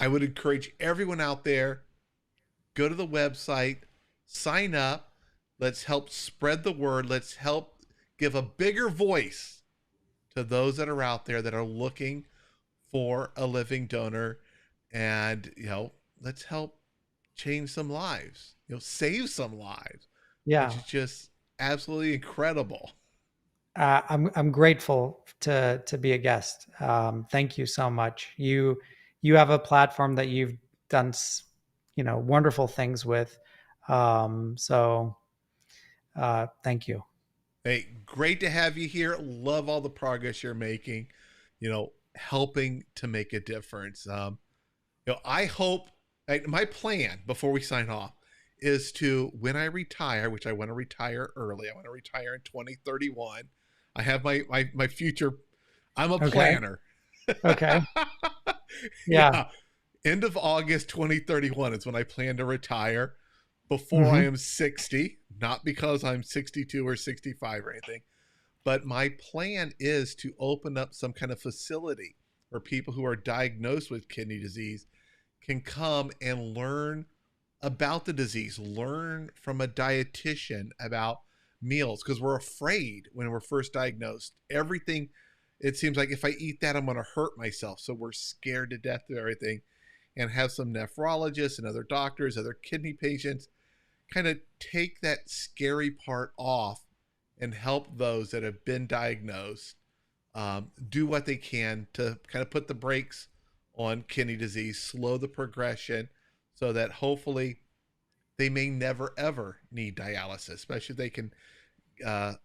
Speaker 1: would encourage everyone out there, go to the website, sign up. Let's help spread the word. Let's help give a bigger voice to those that are out there that are looking for a living donor. And, you know, let's help change some lives, you know, save some lives.
Speaker 9: Yeah.
Speaker 1: Which is just absolutely incredible.
Speaker 9: I'm grateful to be a guest. Thank you so much. You have a platform that you've done, you know, wonderful things with. So thank you.
Speaker 1: Hey, great to have you here. Love all the progress you're making, you know, helping to make a difference. You know, I hope, my plan before we sign off is to, when I retire, which I want to retire early, I want to retire in 2031. I have my future. I'm a planner.
Speaker 9: Okay. Yeah.
Speaker 1: End of August 2031 is when I plan to retire, before I am 60, not because I'm 62 or 65 or anything, but my plan is to open up some kind of facility where people who are diagnosed with kidney disease can come and learn about the disease, learn from a dietitian about meals, because we're afraid when we're first diagnosed. Everything, it seems like if I eat that, I'm going to hurt myself. So we're scared to death of everything. and have some nephrologists and other doctors, other kidney patients kind of take that scary part off and help those that have been diagnosed do what they can to kind of put the brakes on kidney disease, slow the progression, so that hopefully they may never ever need dialysis, especially if they can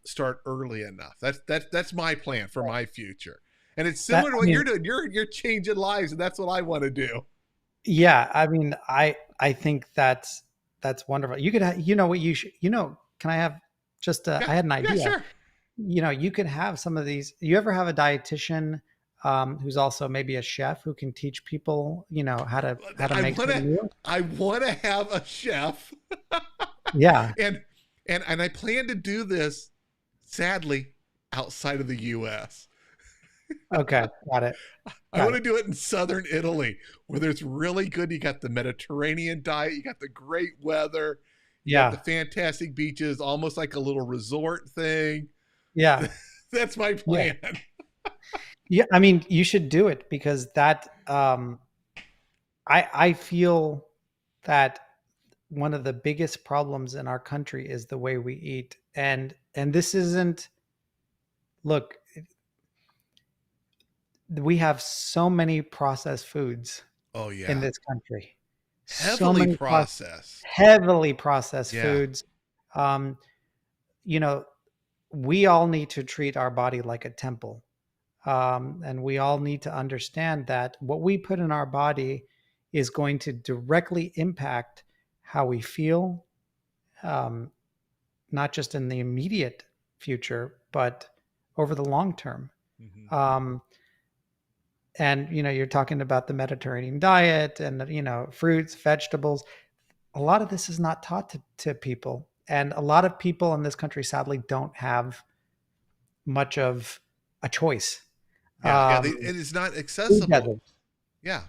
Speaker 1: start early enough. That's my plan for my future. And it's similar to what you're doing. You're changing lives, and that's what I want to do.
Speaker 9: Yeah, I mean, I think that's wonderful. You could, you know, what you should, you know, can I have just? I had an idea.
Speaker 1: Yeah, sure.
Speaker 9: You know, you could have some of these. You ever have a dietitian who's also maybe a chef who can teach people, you know, how to make a meal?
Speaker 1: I want to have a chef.
Speaker 9: Yeah,
Speaker 1: and I plan to do this, sadly, outside of the U.S.
Speaker 9: Okay, got it.
Speaker 1: I want to do it in southern Italy, where there's really good. You got the Mediterranean diet, you got the great weather, you got the fantastic beaches, almost like a little resort thing.
Speaker 9: Yeah,
Speaker 1: that's my plan.
Speaker 9: Yeah, I mean, you should do it, because that I feel that one of the biggest problems in our country is the way we eat, and this isn't. Look, we have so many processed foods in this country.
Speaker 1: Heavily processed
Speaker 9: foods. You know, we all need to treat our body like a temple. And we all need to understand that what we put in our body is going to directly impact how we feel, not just in the immediate future, but over the long term. Mm-hmm. And, you know, you're talking about the Mediterranean diet and, you know, fruits, vegetables. A lot of this is not taught to people. And a lot of people in this country, sadly, don't have much of a choice.
Speaker 1: It is not accessible. Yeah.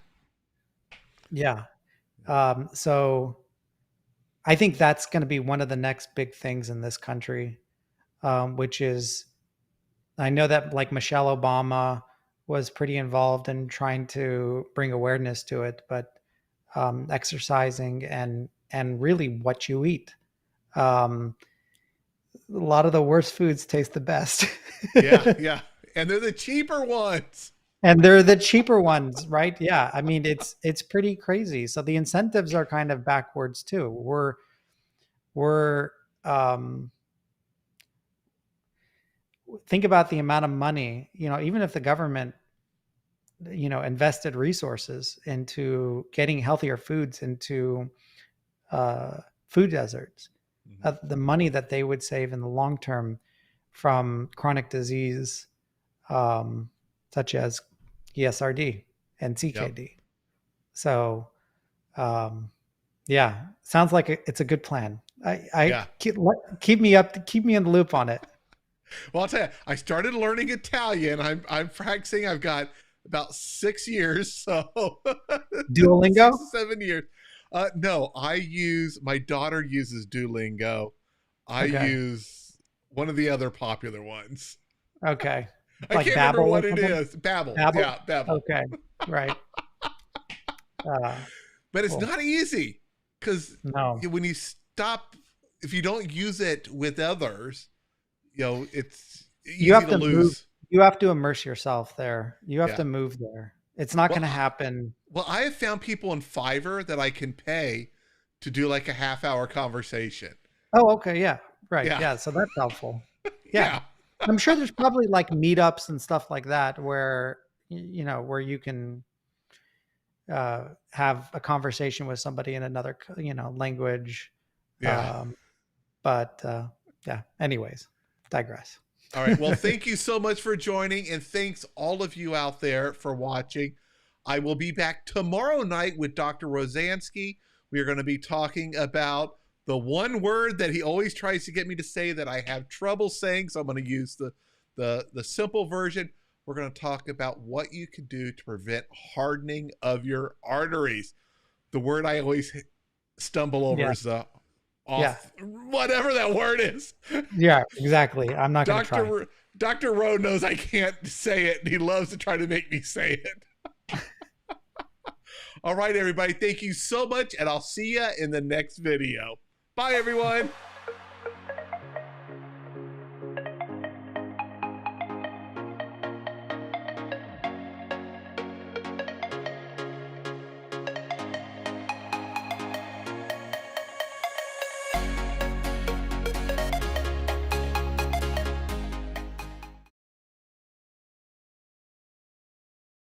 Speaker 9: So I think that's going to be one of the next big things in this country, which is, I know that like Michelle Obama was pretty involved in trying to bring awareness to it, but exercising and really what you eat. A lot of the worst foods taste the best.
Speaker 1: Yeah. And they're the cheaper ones.
Speaker 9: Right? Yeah. I mean, it's pretty crazy. So the incentives are kind of backwards too. We're think about the amount of money, you know, even if the government, you know, invested resources into getting healthier foods into food deserts, the money that they would save in the long term from chronic disease, such as ESRD and CKD. Yep. So, sounds like it's a good plan. Keep me in the loop on it.
Speaker 1: Well, I'll tell you, I started learning Italian. I'm practicing. I've got about 6 years. So
Speaker 9: Duolingo?
Speaker 1: 7 years. No, my daughter uses Duolingo. I use one of the other popular ones.
Speaker 9: Okay.
Speaker 1: I can't remember what it is. Babbel. Yeah, Babbel.
Speaker 9: Okay. Right.
Speaker 1: But it's not easy, because when you stop, if you don't use it with others, you know, it's easy to lose.
Speaker 9: You have to immerse yourself there. You have to move there. It's not going to happen.
Speaker 1: Well, I have found people in Fiverr that I can pay to do like a half-hour conversation.
Speaker 9: Oh, okay. Yeah. Right. Yeah. So that's helpful. Yeah. I'm sure there's probably like meetups and stuff like that where, you know, where you can have a conversation with somebody in another, you know, language. Anyways, digress.
Speaker 1: All right. Well, thank you so much for joining, and thanks all of you out there for watching. I will be back tomorrow night with Dr. Rosansky. We are going to be talking about the one word that he always tries to get me to say that I have trouble saying, so I'm going to use the simple version. We're going to talk about what you can do to prevent hardening of your arteries. The word I always stumble over is whatever that word is.
Speaker 9: Yeah, exactly. I'm not going to try.
Speaker 1: Dr. Rowe knows I can't say it, and he loves to try to make me say it. All right, everybody. Thank you so much, and I'll see you in the next video. Bye, everyone.